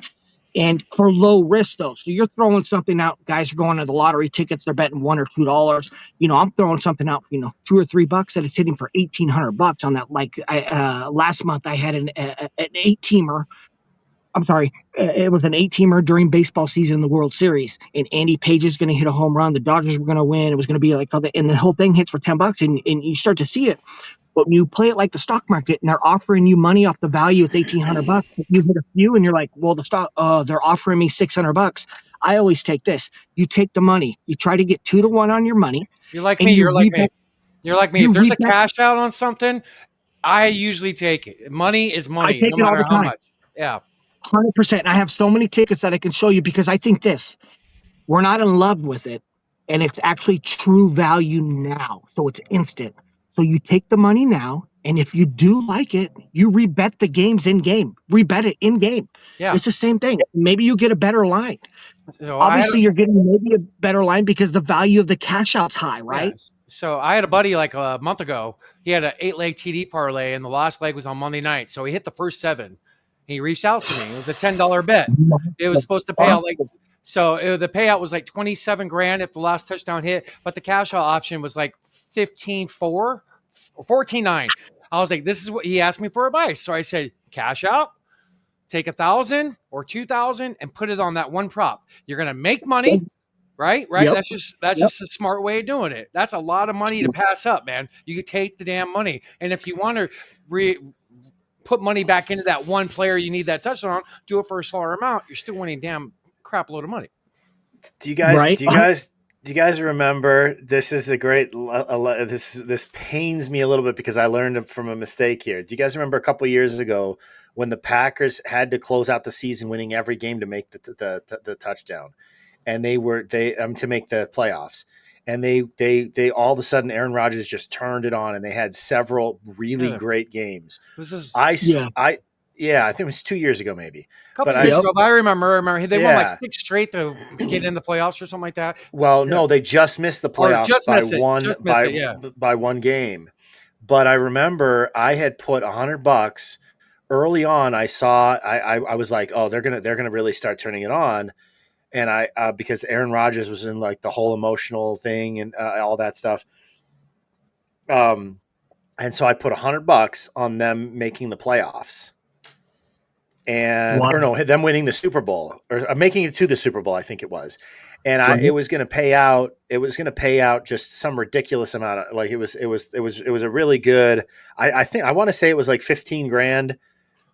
and for low risk though. So you're throwing something out. Guys are going to the lottery tickets. They're betting $1 or $2. I'm throwing something out, $2 or $3 that is hitting for $1,800 on that. Like last month I had an 8-teamer. I'm sorry, it was an 8-teamer during baseball season in the World Series, and Andy Page is going to hit a home run. The Dodgers were going to win. It was going to be like, and the whole thing hits for $10, and you start to see it. But when you play it like the stock market, and they're offering you money off the value, it's $1,800. You hit a few, and you're like, well, the stock, they're offering me $600. I always take this. You take the money. You try to get 2 to 1 on your money. You're like and me. you You're like me. rebet. You're like me. You If there's a rebet. cash out on something, I usually take it. Money is I money, take no it all matter the how time. much. Yeah. 100%. I have so many tickets that I can show you because I think this. We're not in love with it, and it's actually true value now. So it's instant. So you take the money now, and if you do like it, you rebet the games in game. Rebet it in game. Yeah. It's the same thing. Maybe you get a better line. So Obviously, you're getting maybe a better line because the value of the cash out's high, right? Yes. So I had a buddy like a month ago. He had an 8-leg TD parlay, and the last leg was on Monday night. So he hit the first 7. He reached out to me. It was a $10 bet. It was supposed to pay out the payout was like 27 grand if the last touchdown hit, but the cash out option was like 15.4 or 14.9. I was like, this is what he asked me for advice. So I said, cash out, take 1,000 or 2,000 and put it on that one prop. You're gonna make money. Right. Yep. That's just a smart way of doing it. That's a lot of money to pass up, man. You could take the damn money, and if you want to put money back into that one player you need that touchdown on, do it for a smaller amount. You're still winning damn crap load of money. Do you guys remember? This is a great. This pains me a little bit because I learned from a mistake here. Do you guys remember a couple years ago when the Packers had to close out the season winning every game to make the touchdown? And they to make the playoffs, and they all of a sudden Aaron Rodgers just turned it on, and they had several really great games. I think it was 2 years ago, maybe. I remember they won like 6 straight to get in the playoffs or something like that. Well, no, they just missed the playoffs by one game. But I remember I had put $100 early on. I was like, oh, they're gonna really start turning it on. And because Aaron Rodgers was in like the whole emotional thing and all that stuff. And so I put $100 on them making the playoffs. or no, them winning the Super Bowl or making it to the Super Bowl, I think it was. And it was going to pay out. It was going to pay out just some ridiculous amount of like it was a really good. I think I want to say it was like 15 grand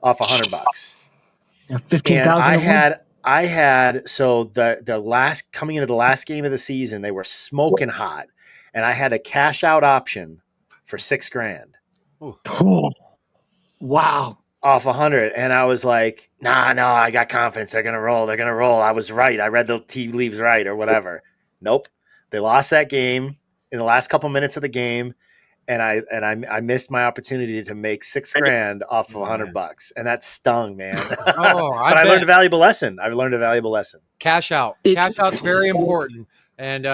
off $100. Yeah, 15,000. And I had so the last coming into the last game of the season, they were smoking hot, and I had a cash out option for $6 grand. Oh, wow. Off 100, and I was like, no, I got confidence. They're gonna roll. I was right. I read the tea leaves right or whatever. Nope, they lost that game in the last couple minutes of the game, and I missed my opportunity to make $6 grand off of $100, and that stung, man. But I learned a valuable lesson. Cash out. Cash out's very important, and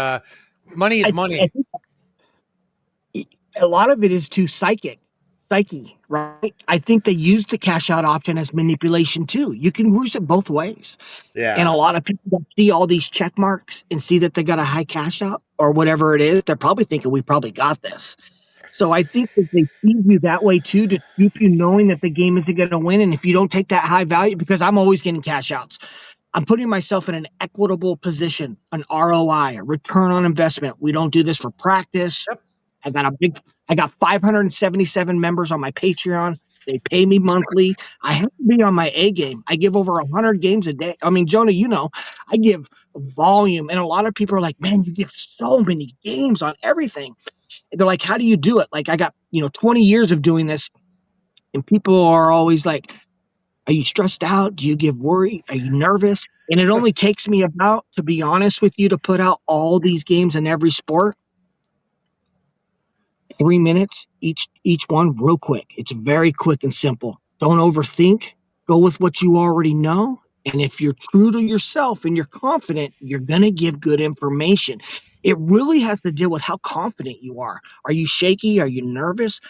money is money. A lot of it is too psyche, right? I think they use the cash out option as manipulation too. You can use it both ways. Yeah. And a lot of people that see all these check marks and see that they got a high cash out or whatever it is, they're probably thinking we probably got this. So I think that they feed you that way too, to keep you knowing that the game isn't going to win. And if you don't take that high value, because I'm always getting cash outs, I'm putting myself in an equitable position, an ROI, a return on investment. We don't do this for practice. Yep. I got 577 members on my Patreon. They pay me monthly. I have to be on my A game. I give over 100 games a day. I mean, Jonah, I give volume, and a lot of people are like, man, you give so many games on everything. And they're like, how do you do it? Like, I got, 20 years of doing this, and people are always like, are you stressed out? Do you give worry? Are you nervous? And it only takes me about, to be honest with you, to put out all these games in every sport, 3 minutes each one, real quick. It's very quick and simple. Don't overthink. Go with what you already know. And if you're true to yourself and you're confident, you're going to give good information. It really has to deal with how confident you are. Are you shaky? Are you nervous?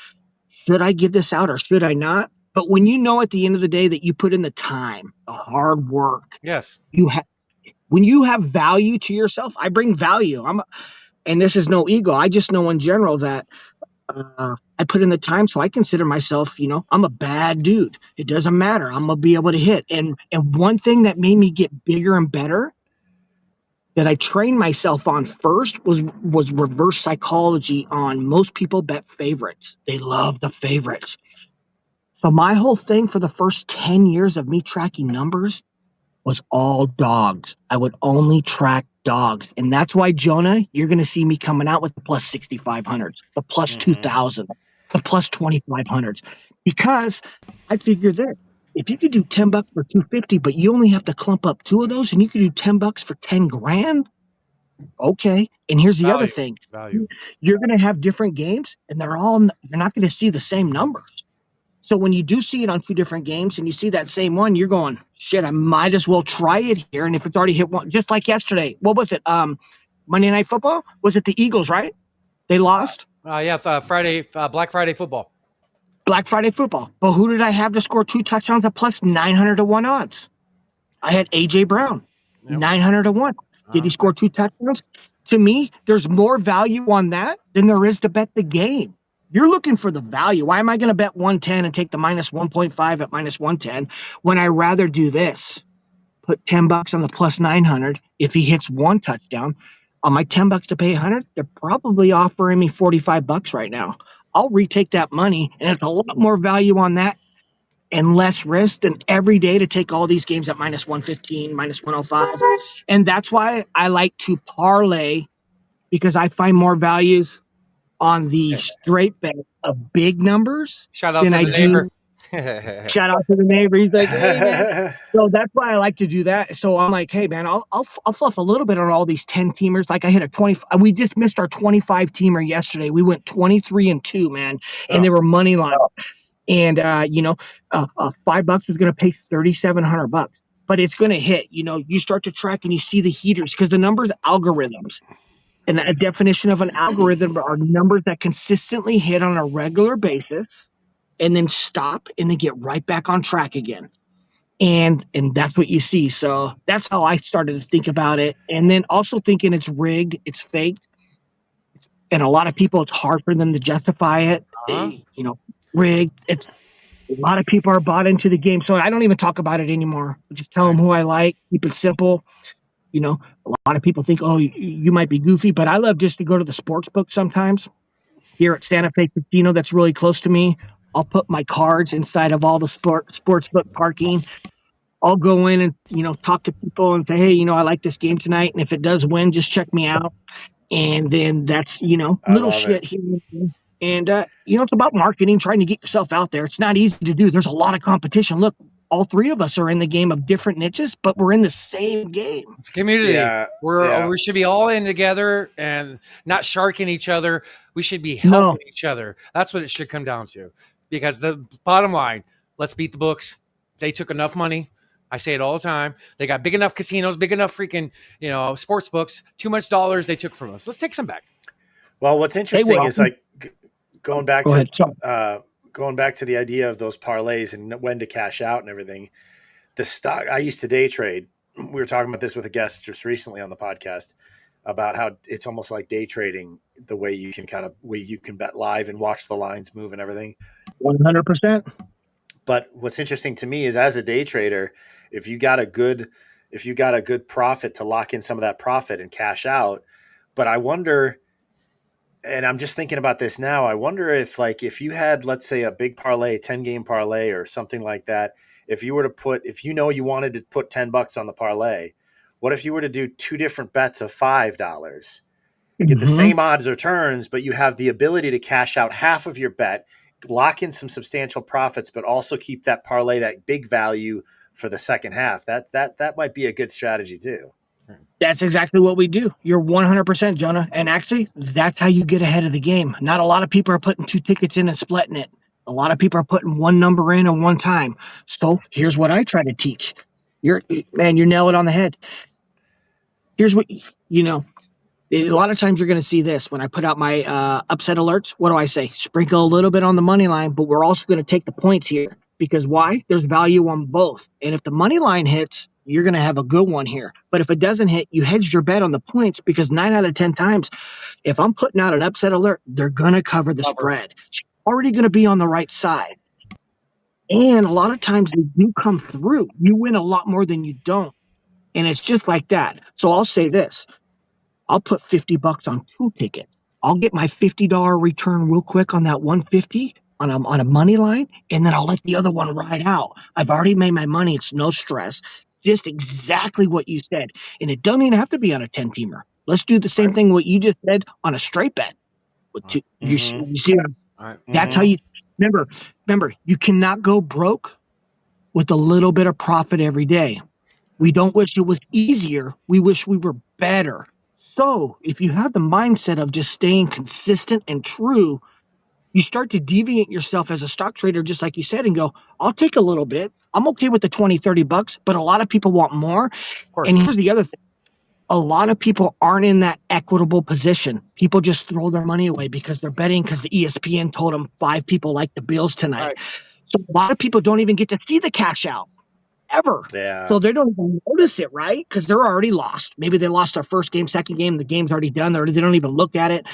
Should I give this out or should I not? But when you know at the end of the day that you put in the time, the hard work, yes, when you have value to yourself, I bring value. And this is no ego. I just know in general that I put in the time, so I consider myself, I'm a bad dude. It doesn't matter. I'm gonna be able to hit. And one thing that made me get bigger and better, that I trained myself on first, was reverse psychology. On most people bet favorites. They love the favorites. So my whole thing for the first 10 years of me tracking numbers was all dogs. I would only track dogs. And that's why, Jonah, you're going to see me coming out with the plus 6,500s, the plus 2,000, the plus 2,500s, because I figured that if you could do $10 for 250, but you only have to clump up 2 of those, and you could do $10 for 10 grand. Okay. And here's the other thing. You're going to have different games, and you're not going to see the same numbers. So when you do see it on 2 different games and you see that same one, you're going, shit, I might as well try it here. And if it's already hit one, just like yesterday, what was it? Monday Night Football? Was it the Eagles, right? They lost? Friday, Black Friday football. Black Friday football. But who did I have to score 2 touchdowns at plus 900 to 1 odds? I had A.J. Brown, 900 to 1. Did he score 2 touchdowns? To me, there's more value on that than there is to bet the game. You're looking for the value. Why am I going to bet 110 and take the minus 1.5 at minus 110 when I rather do this? Put $10 on the plus 900. If he hits 1 touchdown, on my $10 to pay 100, they're probably offering me $45 right now. I'll retake that money, and it's a lot more value on that and less risk than every day to take all these games at minus 115, minus 105. And that's why I like to parlay, because I find more values on the straight bet of big numbers Shout out to the neighbor. Shout out to the neighbor. He's like, hey, man. So that's why I like to do that. So I'm like, hey, man, I'll fluff a little bit on all these 10 teamers. Like I hit a 20. We just missed our 25 teamer yesterday. We went 23-2, man, and they were money line. And $5 was going to pay $3,700, but it's going to hit. You start to track and you see the heaters, because the numbers algorithms. And a definition of an algorithm are numbers that consistently hit on a regular basis and then stop and then get right back on track again. And that's what you see. So that's how I started to think about it. And then also thinking it's rigged, it's faked. And a lot of people, it's hard for them to justify it. Rigged. A lot of people are bought into the game, so I don't even talk about it anymore. I just tell them who I like, keep it simple. You know, a lot of people think, oh, you might be goofy, but I love just to go to the sports book sometimes here at Santa Fe Casino that's really close to me. I'll put my cards inside of all the sports book parking. I'll go in and, talk to people and say, hey, I like this game tonight. And if it does win, just check me out. And then that's, I little love shit it. here. And, it's about marketing, trying to get yourself out there. It's not easy to do. There's a lot of competition. Look, all three of us are in the game of different niches, but we're in the same game. It's a community. Yeah. We should be all in together and not sharking each other. We should be No, helping each other. That's what it should come down to. Because the bottom line, let's beat the books. They took enough money. I say it all the time. They got big enough casinos, big enough freaking, sports books. Too much dollars they took from us. Let's take some back. Well, what's interesting is like going back Go ahead. to the idea of those parlays and when to cash out and everything. The stock I used to day trade. We were talking about this with a guest just recently on the podcast about how it's almost like day trading, the way you can bet live and watch the lines move and everything. 100%. But what's interesting to me is as a day trader, if you got a good profit to lock in some of that profit and cash out. But I wonder, and I'm just thinking about this now, I wonder if you had, let's say, a big parlay, 10-game parlay or something like that, if you wanted to put $10 on the parlay, what if you were to do two different bets of $5? Get the same odds returns, but you have the ability to cash out half of your bet, lock in some substantial profits, but also keep that parlay, that big value for the second half. That might be a good strategy too. That's exactly what we do. You're 100%, Jonah. And actually, that's how you get ahead of the game. Not a lot of people are putting two tickets in and splitting it. A lot of people are putting one number in at one time. So here's what I try to teach. You nail it on the head. Here's what, a lot of times you're going to see this when I put out my upset alerts. What do I say? Sprinkle a little bit on the money line, but we're also going to take the points here. Because why? There's value on both. And if the money line hits, you're going to have a good one here. But if it doesn't hit, you hedged your bet on the points because 9 out of 10 times, if I'm putting out an upset alert, they're going to cover the spread. It's already going to be on the right side. And a lot of times they do come through. You win a lot more than you don't. And it's just like that. So I'll say this. I'll put $50 on 2 tickets. I'll get my $50 return real quick on that 150 on a money line, and then I'll let the other one ride out. I've already made my money. It's no stress. Just exactly what you said. And it doesn't even have to be on a 10-teamer. Let's do the same thing what you just said on a straight bet. You see, that's how you remember, you cannot go broke with a little bit of profit every day. We don't wish it was easier. We wish we were better. So if you have the mindset of just staying consistent and true, you start to deviate yourself as a stock trader, just like you said, and go, I'll take a little bit. I'm okay with the $20-$30, but a lot of people want more. And here's the other thing. A lot of people aren't in that equitable position. People just throw their money away because they're betting because the ESPN told them 5 people like the Bills tonight. Right. So a lot of people don't even get to see the cash out. Ever. Yeah. So they don't even notice it, right? Because they're already lost. Maybe they lost their first game, second game, the game's already done. They don't even look at it.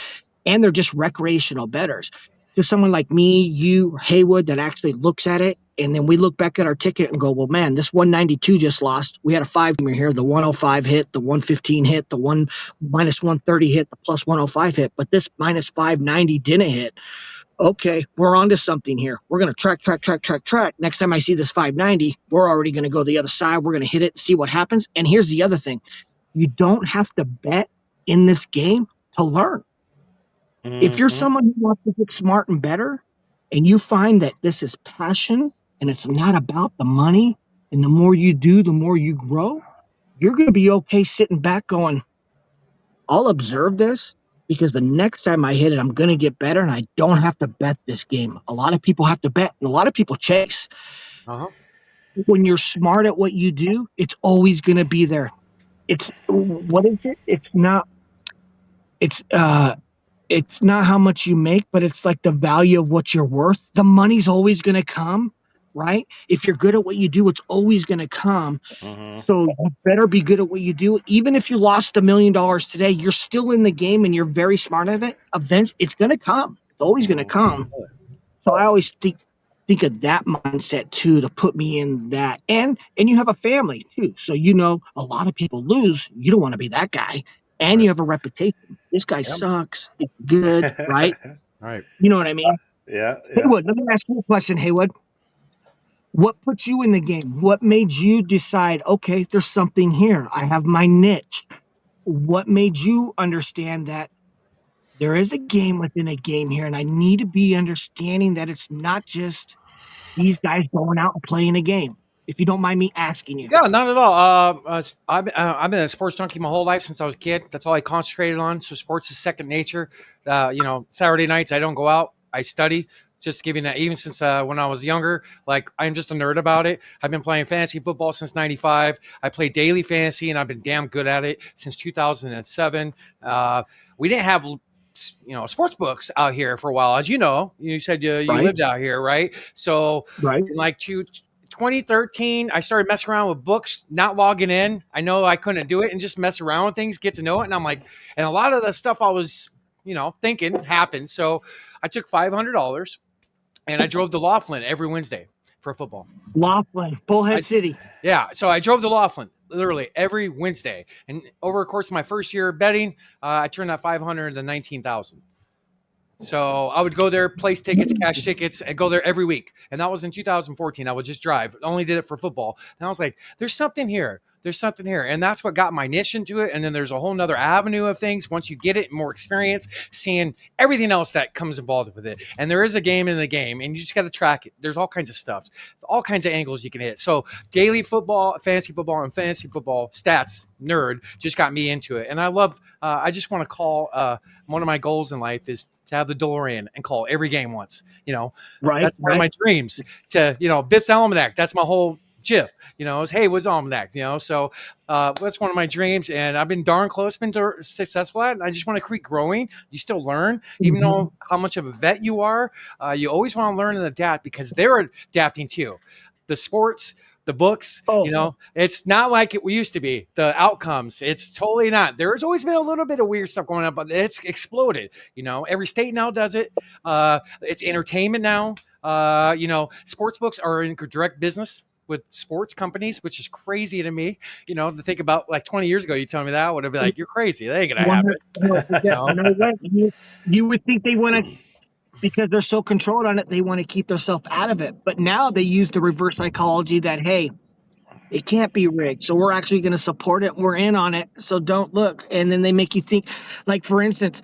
And they're just recreational bettors. Just someone like me, you, Haywood, that actually looks at it. And then we look back at our ticket and go, well, man, this 192 just lost. We had a 5-teamer here. The 105 hit, the 115 hit, the minus 130 hit, the plus 105 hit. But this minus 590 didn't hit. Okay, we're onto something here. We're going to track. Next time I see this 590, we're already going to go the other side. We're going to hit it and see what happens. And here's the other thing. You don't have to bet in this game to learn. If you're someone who wants to get smart and better, and you find that this is passion and it's not about the money, and the more you do, the more you grow, you're going to be okay sitting back going, I'll observe this. Because the next time I hit it, I'm going to get better, and I don't have to bet this game. A lot of people have to bet, and a lot of people chase. When you're smart at what you do, it's always going to be there. What is it? It's not how much you make, but it's like the value of what you're worth. The money's always going to come, right? If you're good at what you do, it's always going to come. So you better be good at what you do. Even if you lost $1 million today, you're still in the game and you're very smart at it. Eventually, it's going to come. It's always going to come. So I always think think of that mindset too to put me in that. And you have a family too. So you know a lot of people lose. You don't want to be that guy. And Right. you have a reputation. This guy Yep. sucks. It's good, right? Right. You know what I mean? Yeah. Haywood, let me ask you a question, Haywood. What put you in the game? What made you decide, okay, there's something here. I have my niche. What made you understand that there is a game within a game here, and I need to be understanding that it's not just these guys going out and playing a game? If you don't mind me asking you. Yeah, not at all. I've been a sports junkie my whole life since I was a kid. That's all I concentrated on. So sports is second nature. Saturday nights I don't go out. I study. Just giving that, even since when I was younger, like I'm just a nerd about it. I've been playing fantasy football since '95. I play daily fantasy, and I've been damn good at it since 2007. We didn't have sports books out here for a while, as you know. You said you Right, lived out here, right? So right. in like 2013, I started messing around with books, not logging in. I know I couldn't do it and just mess around with things, get to know it. And I'm like, and a lot of the stuff I was, thinking happened. So I took $500 and I drove to Laughlin every Wednesday for football. Laughlin, Bullhead I, City. yeah. So I drove to Laughlin literally every Wednesday. And over the course of my first year of betting, I turned that 500 to 19,000. So I would go there, place tickets, cash tickets, and go there every week. And that was in 2014. I would just drive. Only did it for football. And I was like, there's something here. There's something here. And that's what got my niche into it. And then there's a whole nother avenue of things. Once you get it, more experience, seeing everything else that comes involved with it. And there is a game in the game, and you just got to track it. There's all kinds of stuff, all kinds of angles you can hit. So daily football, and fantasy football stats nerd just got me into it. And I love, I just want to call, one of my goals in life is to have the DeLorean and call every game once. Right, That's one of right. my dreams. To Biff's Almanac. That's my whole GIF. Is hey, what's Almanac? So that's one of my dreams, and I've been darn close, been successful at it. And I just want to keep growing. You still learn, even Mhm. though how much of a vet you are. You always want to learn and adapt because they're adapting too. The sports, the books, Oh, it's not like it used to be. The outcomes, it's totally not. There's always been a little bit of weird stuff going on, but it's exploded. Every state now does it. It's entertainment now. Sports books are in direct business with sports companies, which is crazy to me. To think about like 20 years ago, you tell me that, I would have been like, you're crazy. That ain't gonna happen. 100%. You No way. You would think they want to, because they're so controlled on it, they want to keep themselves out of it. But now they use the reverse psychology that, hey, it can't be rigged. So we're actually going to support it. We're in on it. So don't look. And then they make you think, like, for instance,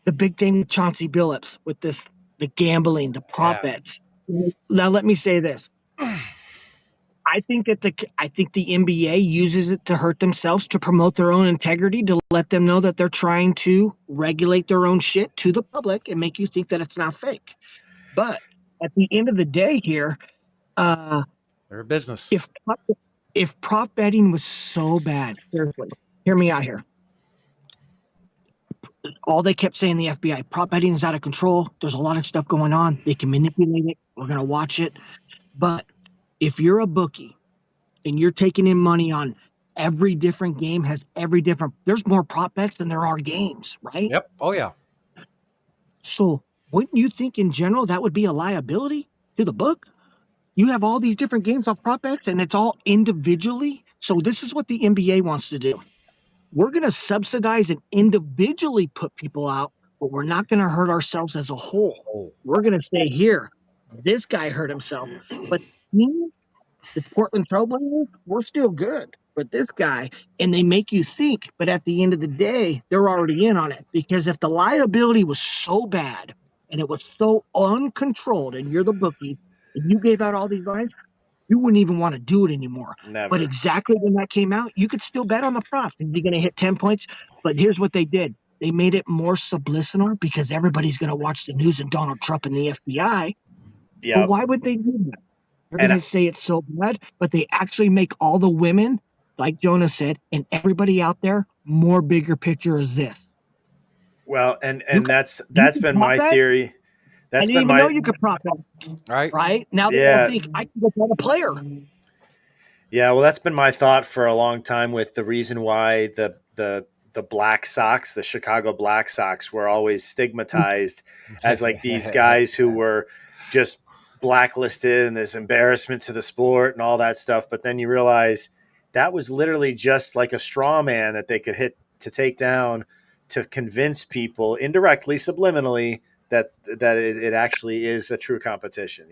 the big thing with Chauncey Billups with this, the gambling, the prop Yeah. bets. Now, let me say this. I think the NBA uses it to hurt themselves, to promote their own integrity, to let them know that they're trying to regulate their own shit to the public and make you think that it's not fake. But at the end of the day here, uh, They're a business. if if prop betting was so bad, seriously, hear me out here. All they kept saying, the FBI, prop betting is out of control. There's a lot of stuff going on. They can manipulate it. We're gonna watch it. But if you're a bookie and you're taking in money on every different game, has every different, there's more prop bets than there are games, right? Yep. Oh yeah. So wouldn't you think in general that would be a liability to the book? You have all these different games off prop bets and it's all individually. So this is what the NBA wants to do. We're going to subsidize and individually put people out, but we're not going to hurt ourselves as a whole. Oh. We're going to say, here, this guy hurt himself, but me, the Portland Trailblazers, we're still good. But this guy, and they make you think, but at the end of the day, they're already in on it. Because if the liability was so bad and it was so uncontrolled, and you're the bookie, and you gave out all these lines, you wouldn't even want to do it anymore. But Never. exactly when that came out, you could still bet on the props. Is he going to hit 10 points? But here's what they did. They made it more subliminal because everybody's going to watch the news and Donald Trump and the FBI. But Yeah. why would they do that? They're And going to say it's so bad, but they actually make all the women, like Jonah said, and everybody out there more bigger picture is this. well, You and can, you that's can been prop my that. theory. I That's didn't been even know my you could prop that, Right. right? Now they're going to yeah. think I can get that a player. Yeah, well, that's been my thought for a long time. With the reason why the Black Sox, the Chicago Black Sox, were always stigmatized as like these guys who were just blacklisted and this embarrassment to the sport and all that stuff. But then you realize that was literally just like a straw man that they could hit to take down to convince people indirectly, subliminally, that it actually is a true competition,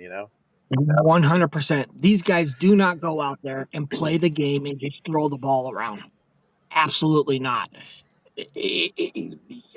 100%. These guys do not go out there and play the game and just throw the ball around. Absolutely not.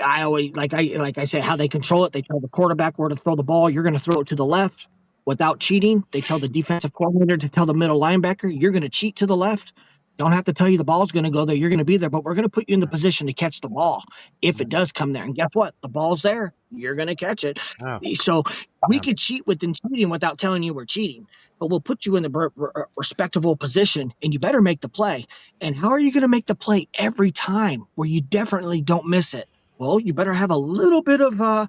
I always like I said, how they control it. They tell the quarterback where to throw the ball. You're going to throw it to the left without cheating. They tell the defensive coordinator to tell the middle linebacker, you're going to cheat to the left. Don't have to tell you the ball's going to go there. You're going to be there, but we're going to put you in the position to catch the ball if it does come there. And guess what? The ball's there. You're going to catch it. Oh. So we could cheat within cheating without telling you we're cheating, but we'll put you in the respectable position, and you better make the play. And how are you going to make the play every time where you definitely don't miss it? Well, you better have a little bit of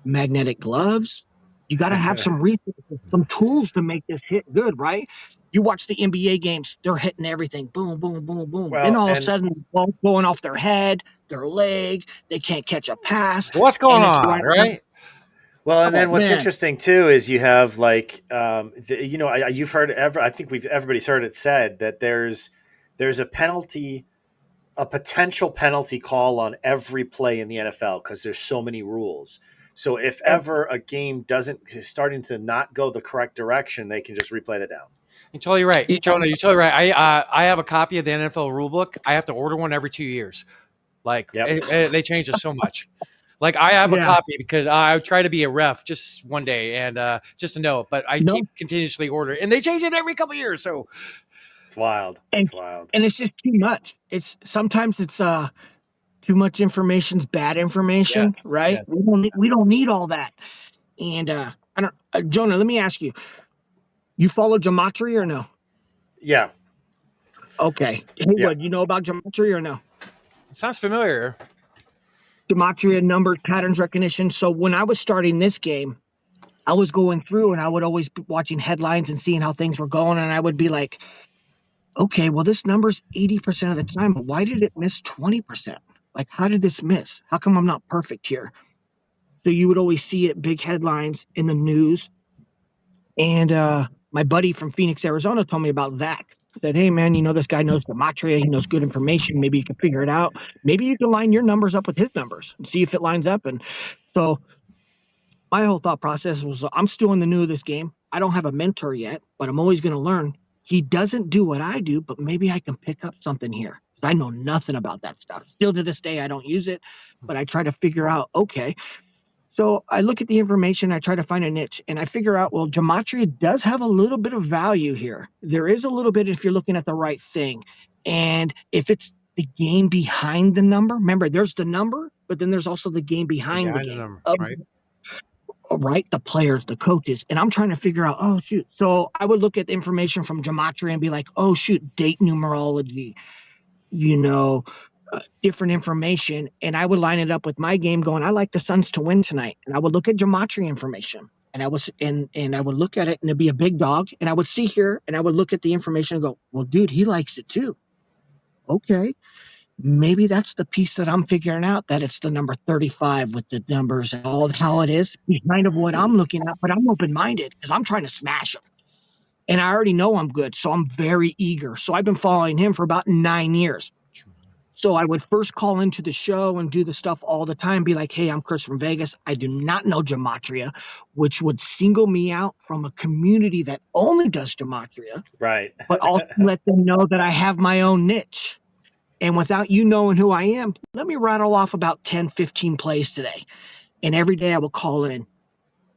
magnetic gloves. You got to have some resources, some tools to make this hit good, right? You watch the NBA games, they're hitting everything. Boom, boom, boom, boom. Well, then all of a sudden, the ball's going off their head, their leg. They can't catch a pass. What's going on, right? Well, and then what's interesting too is you have like, you've heard I think everybody's heard it said that there's a penalty, a potential penalty call on every play in the NFL because there's so many rules. So if ever a game is starting to not go the correct direction, they can just replay that down. You're totally right, Jonah. You're totally right. I have a copy of the NFL rulebook. I have to order one every 2 years. Like they change it so much. Like I have a copy because I try to be a ref just one day and just to know, but I keep continuously ordering, and they change it every couple of years. So it's wild. It's wild, and it's just too much. Sometimes it's too much information's bad information, right? Yes. We don't need all that. And I don't, Jonah. Let me ask you: you follow gematria or no? Yeah. Okay. Haywood, you know about gematria or no? It sounds familiar. Gematria, numbers, patterns recognition. So when I was starting this game, I was going through and I would always be watching headlines and seeing how things were going. And I would be like, okay, well, this number's 80% of the time, but why did it miss 20%? Like, how did this miss? How come I'm not perfect here? So you would always see it, big headlines in the news. And my buddy from Phoenix, Arizona told me about Zach. Said, hey, man, this guy knows gematria. He knows good information. Maybe you can figure it out. Maybe you can line your numbers up with his numbers and see if it lines up. And so my whole thought process was, I'm still in the new of this game. I don't have a mentor yet, but I'm always going to learn. He doesn't do what I do, but maybe I can pick up something here because I know nothing about that stuff. Still to this day, I don't use it, but I try to figure out, okay. So I look at the information, I try to find a niche, and I figure out, well, gematria does have a little bit of value here. There is a little bit if you're looking at the right thing. And if it's the game behind the number, remember, there's the number, but then there's also the game behind the game. Number, right? Right, the players, the coaches, and I'm trying to figure out, oh, shoot. So I would look at the information from gematria and be like, oh, shoot, date numerology, different information, and I would line it up with my game going, I like the Suns to win tonight. And I would look at gematria information and I would look at it and it'd be a big dog. And I would see here and I would look at the information and go, well, dude, he likes it too. Okay. Maybe that's the piece that I'm figuring out, that it's the number 35 with the numbers and all how it is behind of what I'm looking at, but I'm open-minded because I'm trying to smash them. And I already know I'm good. So I'm very eager. So I've been following him for about 9 years. So I would first call into the show and do the stuff all the time, be like, hey, I'm Chris from Vegas. I do not know gematria, which would single me out from a community that only does gematria. Right. But also let them know that I have my own niche. And without you knowing who I am, let me rattle off about 10, 15 plays today. And every day I will call in.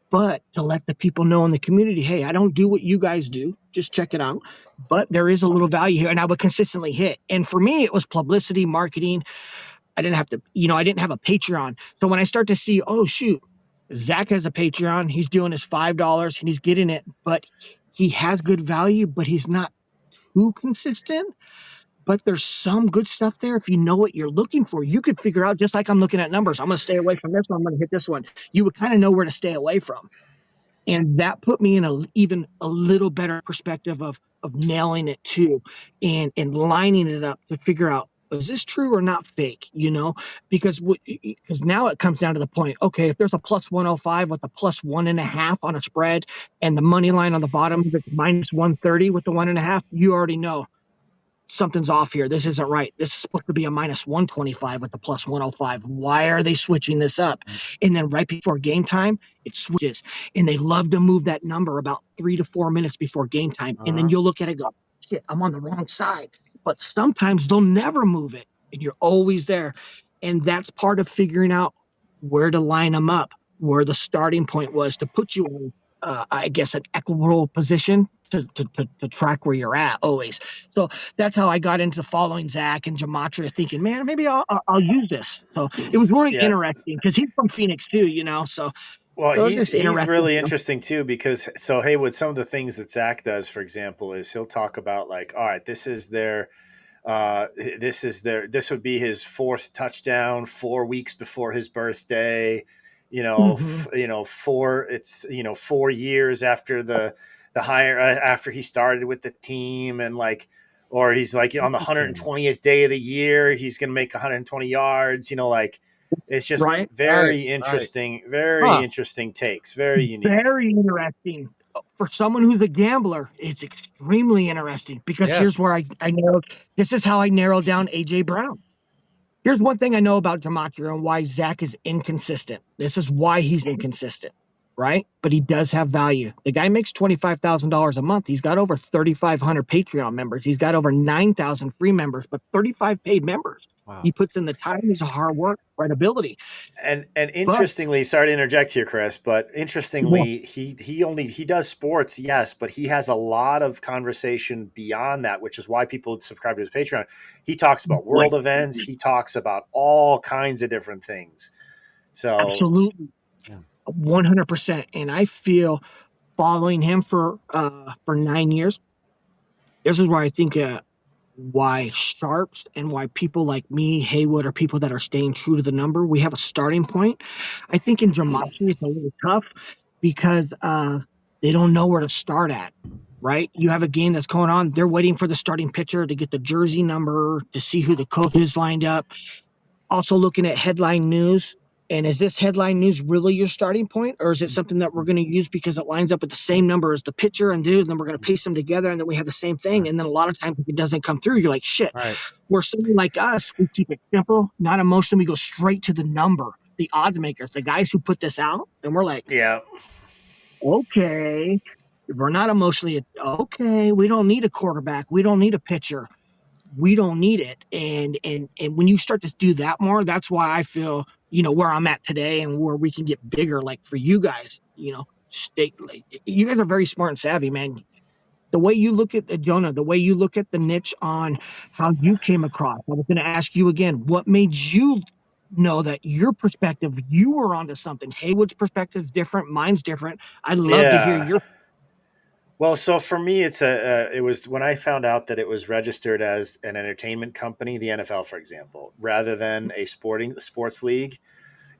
But to let the people know in the community, hey, I don't do what you guys do. Just check it out. But there is a little value here, and I would consistently hit. And for me, it was publicity, marketing. I didn't have to, I didn't have a Patreon. So when I start to see, oh, shoot, Zach has a Patreon. He's doing his $5 and he's getting it. But he has good value, but he's not too consistent. But there's some good stuff there. If you know what you're looking for, you could figure out, just like I'm looking at numbers, I'm going to stay away from this one. I'm going to hit this one. You would kind of know where to stay away from. And that put me in even a little better perspective of nailing it too, and lining it up to figure out, is this true or not fake? Because now it comes down to the point. Okay, if there's a plus 105 with a plus 1.5 on a spread, and the money line on the bottom is minus 130 with the 1.5, you already know something's off here. This isn't right. This is supposed to be a minus 125 with the plus 105. Why are they switching this up? And then right before game time, it switches. And they love to move that number about 3 to 4 minutes before game time. And then you'll look at it and go, shit, I'm on the wrong side. But sometimes they'll never move it. And you're always there. And that's part of figuring out where to line them up, where the starting point was to put you in, I guess, an equitable position to track where you're at always. So that's how I got into following Zach and Gematria, thinking, man, maybe I'll use this. So it was really Yeah. interesting because he's from Phoenix too, So Well, it was he's just interesting. really interesting too, because so Haywood, some of the things that Zach does, for example, is he'll talk about like, all right, this would be his fourth touchdown 4 weeks before his birthday. Mhm. 4 years after the hire, after he started with the team, and like, or he's like on the 120th day of the year, he's going to make 120 yards. Like, it's just Right? very Right. very Huh. interesting takes, very unique. Very interesting. For someone who's a gambler, it's extremely interesting because Yes. here's where I narrowed. This is how I narrowed down AJ Brown. Here's one thing I know about Gematria and why Zach is inconsistent. This is why he's inconsistent, right? But he does have value. The guy makes $25,000 a month. He's got over 3,500 Patreon members. He's got over 9,000 free members, but 35 paid members. Wow. He puts in the time, his hard work, credibility. And But interestingly, sorry to interject here, Chris, but well, interestingly, he does sports, yes, but he has a lot of conversation beyond that, which is why people subscribe to his Patreon. He talks about like world events. He talks about all kinds of different things. So absolutely Yeah. 100%. And I feel following him for 9 years, this is where I think why sharps and why people like me, Haywood, are people that are staying true to the number. We have a starting point. I think in gematria it's a little tough because they don't know where to start at. Right? You have a game that's going on. They're waiting for the starting pitcher to get the jersey number to see who the coach is lined up. Also looking at headline news. And is this headline news really your starting point? Or is it something that we're going to use because it lines up with the same number as the pitcher and dude, and then we're going to paste them together and then we have the same thing. And then a lot of times if it doesn't come through, you're like, shit, Right. we're someone like us, we keep it simple, not emotional. We go straight to the number, the odds makers, the guys who put this out. And we're like, yeah, okay, we're not emotionally okay. We don't need a quarterback. We don't need a pitcher. We don't need it. And when you start to do that more, that's why I feel, where I'm at today and where we can get bigger. Like for you guys, like, you guys are very smart and savvy, man. The way you look at Jonah, the way you look at the niche on how you came across. I was going to ask you again, what made you know that your perspective, you were onto something? Haywood's perspective is different. Mine's different. I'd love to hear yeah. your. Well, so for me, it was when I found out that it was registered as an entertainment company, the NFL, for example, rather than a sports league.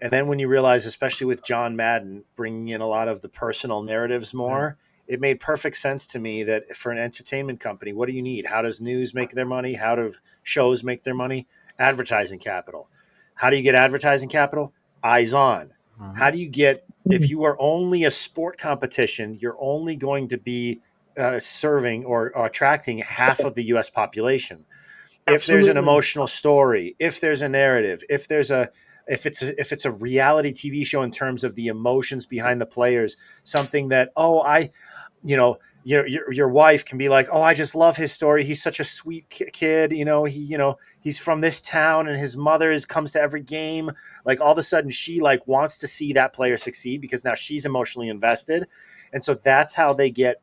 And then when you realize, especially with John Madden bringing in a lot of the personal narratives Yeah. more, it made perfect sense to me that for an entertainment company, what do you need? How does news make their money? How do shows make their money? Advertising capital. How do you get advertising capital? Eyes on. How do you get, if you are only a sport competition, you're only going to be serving or attracting half of the US population. If there's an Absolutely. emotional story, if there's a narrative, if it's a reality TV show in terms of the emotions behind the players, something that your wife can be like, oh, I just love his story. He's such a sweet kid. He's from this town and his mother comes to every game. Like all of a sudden she like wants to see that player succeed because now she's emotionally invested. And so that's how they get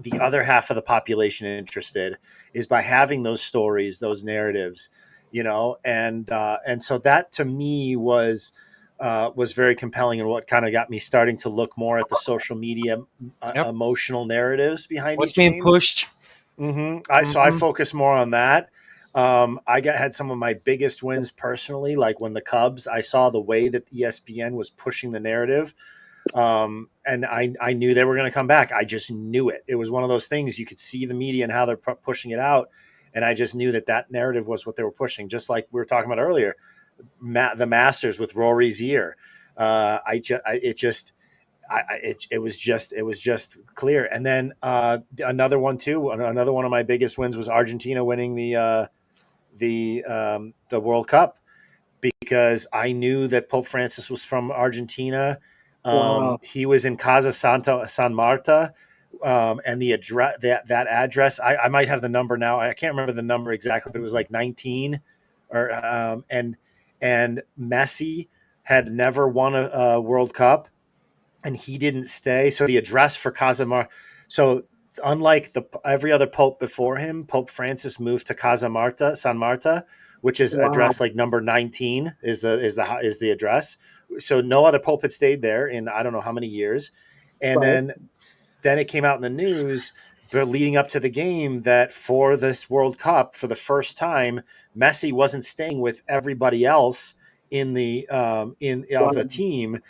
the other half of the population interested, is by having those stories, those narratives, and so that to me was very compelling, and what kind of got me starting to look more at the social media Yep. emotional narratives behind What's each being game. pushed? So I focus more on that. Had some of my biggest wins personally, like when the Cubs, I saw the way that ESPN was pushing the narrative, and I knew they were going to come back. I just knew it. It was one of those things, you could see the media and how they're pushing it out. And I just knew that narrative was what they were pushing, just like we were talking about earlier, the Masters with Rory's year. It was just clear. And then another one too. Another one of my biggest wins was Argentina winning the World Cup, because I knew that Pope Francis was from Argentina. Wow. He was in Casa San Marta, and the address that address. I might have the number now. I can't remember the number exactly, but it was like 19, or and Messi had never won a World Cup, and he didn't stay. So the address for Casamar. So unlike every other pope before him, Pope Francis moved to San Marta, which is Wow. address like number 19 is the address. So no other pope had stayed there in I don't know how many years. And Right. then it came out in the news, but leading up to the game, that for this World Cup, for the first time, Messi wasn't staying with everybody else in the of the team,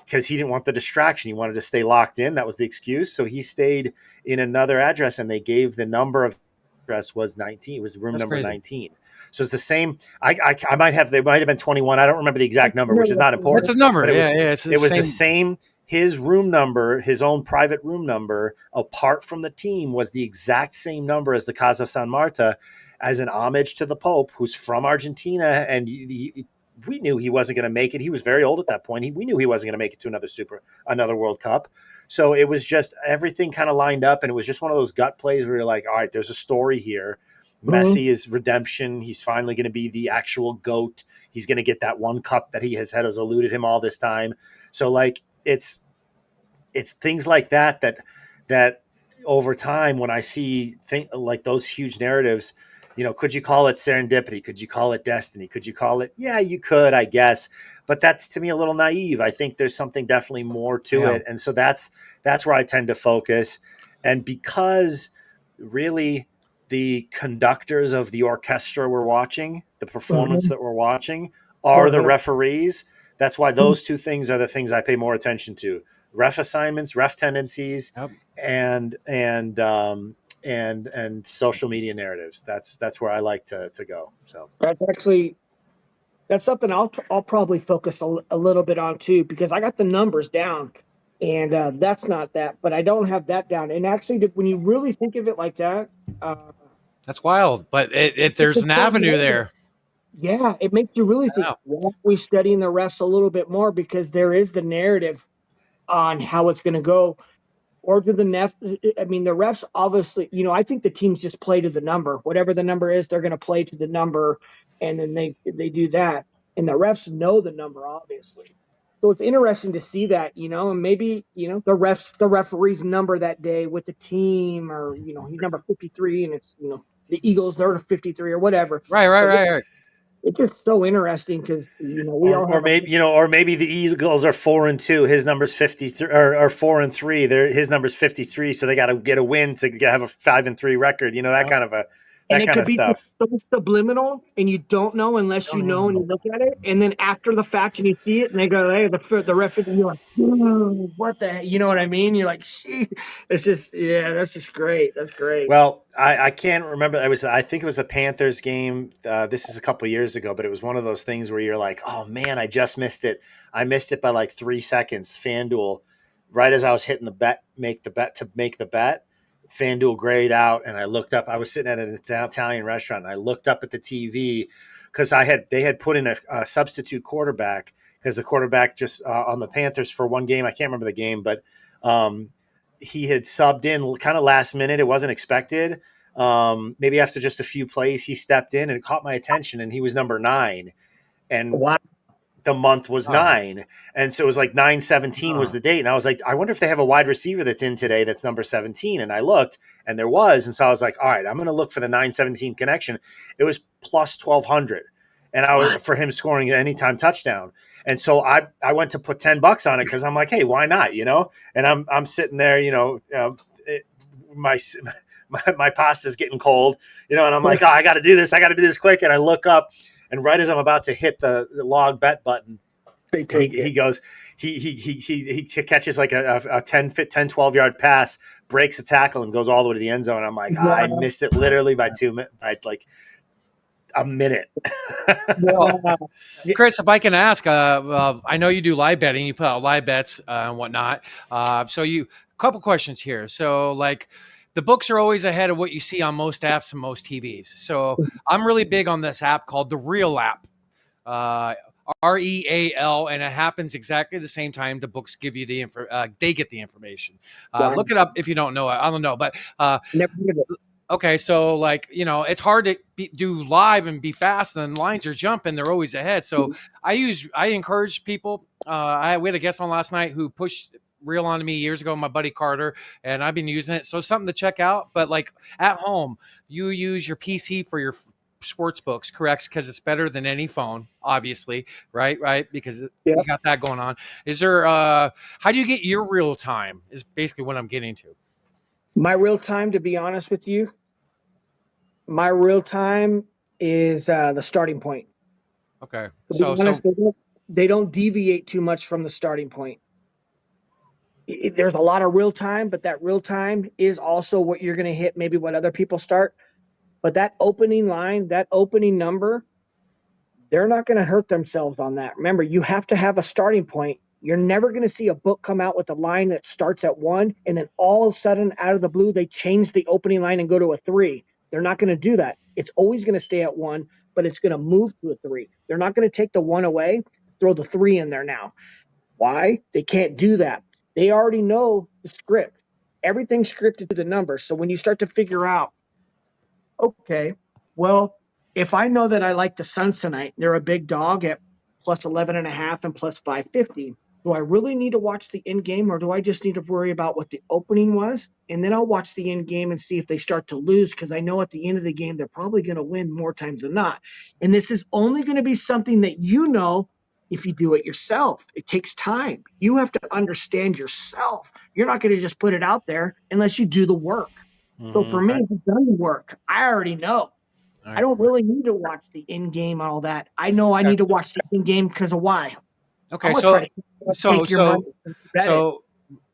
because he didn't want the distraction. He wanted to stay locked in. That was the excuse. So he stayed in another address, and they gave the number of address was 19. It was room That's number crazy. 19. So it's the same. I might have, they might have been 21. I don't remember the exact number, which is not That's important. the number. But Yeah, it's the it was same. the same. His room number, his own private room number, apart from the team, was the exact same number as the Casa San Marta, as an homage to the Pope, who's from Argentina. And we knew he wasn't going to make it. He was very old at that point. We knew he wasn't going to make it to another World Cup. So it was just everything kind of lined up, and it was just one of those gut plays where you're like, all right, there's a story here. Messi is redemption. He's finally going to be the actual GOAT. He's going to get that one cup that he has eluded him all this time. So like it's things like that over time, when I see like those huge narratives, could you call it serendipity? Could you call it destiny? Could you call it? Yeah, you could, I guess. But that's, to me, a little naive. I think there's something definitely more to it. And so that's where I tend to focus. And because really the conductors of the orchestra we're watching, the performance that we're watching, are the referees, that's why those two things are the things I pay more attention to: ref assignments, ref tendencies, and social media narratives. That's where I like to go. So that's something I'll probably focus a little bit on too, because I got the numbers down, and that's not that, but I don't have that down. And actually, when you really think of it like that, that's wild. But there's an avenue there. Yeah, it makes you really think. Why aren't we studying the refs a little bit more, because there is the narrative on how it's going to go. Or do the the refs obviously, I think the teams just play to the number. Whatever the number is, they're going to play to the number, and then they do that. And the refs know the number, obviously. So it's interesting to see that, and maybe, the referee's number that day with the team, or, he's number 53, and it's, the Eagles, they're 53 or whatever. Right. It's just so interesting because, we all have maybe the Eagles are 4-2. His number's 53, or 4-3. His number's 53. So they got to get a win to have a 5-3 record. That kind of stuff. So subliminal, and you don't know unless you know and you look at it. And then after the fact, and you see it, and they go, "Hey, the ref," and you're like, "What the heck?" You know what I mean? You're like, "Shit." It's just, that's just great. That's great. Well, I can't remember. I think it was a Panthers game. This is a couple of years ago, but it was one of those things where you're like, "Oh man, I just missed it. I missed it by like 3 seconds." FanDuel, right as I was hitting make the bet. FanDuel grayed out, and I looked up. I was sitting at an Italian restaurant, and I looked up at the TV because they had put in a substitute quarterback, because the quarterback just on the Panthers for one game. I can't remember the game, but he had subbed in kind of last minute. It wasn't expected. Maybe after just a few plays, he stepped in, and it caught my attention, and he was number 9. And the month was 9. And so it was like 9/17 was the date. And I was like, I wonder if they have a wide receiver that's in today that's number 17. And I looked, and there was. And so I was like, all right, I'm going to look for the 9/17 connection. It was plus 1,200. And I was for him scoring an anytime touchdown. And so I went to put $10 on it, because I'm like, hey, why not? And I'm sitting there, my pasta's getting cold, and I'm like, oh, I got to do this quick. And I look up, and right as I'm about to hit the log bet button, They take he it. goes, he catches like a 10, 12 yard pass, breaks a tackle, and goes all the way to the end zone. I'm like, I missed it literally by like a minute. Well, Yeah. Chris, if I can ask, I know you do live betting. You put out live bets and whatnot. So you, a couple questions here. So like, the books are always ahead of what you see on most apps and most TVs. So I'm really big on this app called the Real app. Uh, REAL, and it happens exactly the same time the books give you the info. They get the information. Wow. Look it up if you don't know it. I don't know, but Never heard of it. okay, so like it's hard to do live and be fast, and lines are jumping; they're always ahead. So I encourage people. We had a guest on last night who pushed Real onto me years ago, my buddy Carter, and I've been using it. So something to check out. But like at home, you use your PC for your sports books, correct? Because it's better than any phone, obviously, right? Because Yeah. you got that going on. Is there? How do you get your real time? Is basically what I'm getting to. My real time, to be honest with you, my real time is the starting point. Okay, To be so honest, they don't deviate too much from the starting point. There's a lot of real time, but that real time is also what you're going to hit, maybe what other people start. But that opening line, that opening number, they're not going to hurt themselves on that. Remember, you have to have a starting point. You're never going to see a book come out with a line that starts at 1 and then all of a sudden, out of the blue, they change the opening line and go to a 3. They're not going to do that. It's always going to stay at 1, but it's going to move to a 3. They're not going to take the 1 away, throw the 3 in there now. Why? They can't do that. They already know the script. Everything's scripted to the numbers. So when you start to figure out, okay, well, if I know that I like the Suns tonight, they're a big dog at plus 11.5 and plus 550. Do I really need to watch the end game, or do I just need to worry about what the opening was? And then I'll watch the end game and see if they start to lose, because I know at the end of the game, they're probably going to win more times than not. And this is only going to be something that you know if you do it yourself. It takes time. You have to understand yourself. You're not going to just put it out there unless you do the work. So for me, I've done the work. I already know. I don't really need to watch the in game and all that. I know I need to watch the in game because of why. Okay, I'm gonna try to so take your money and bet it. so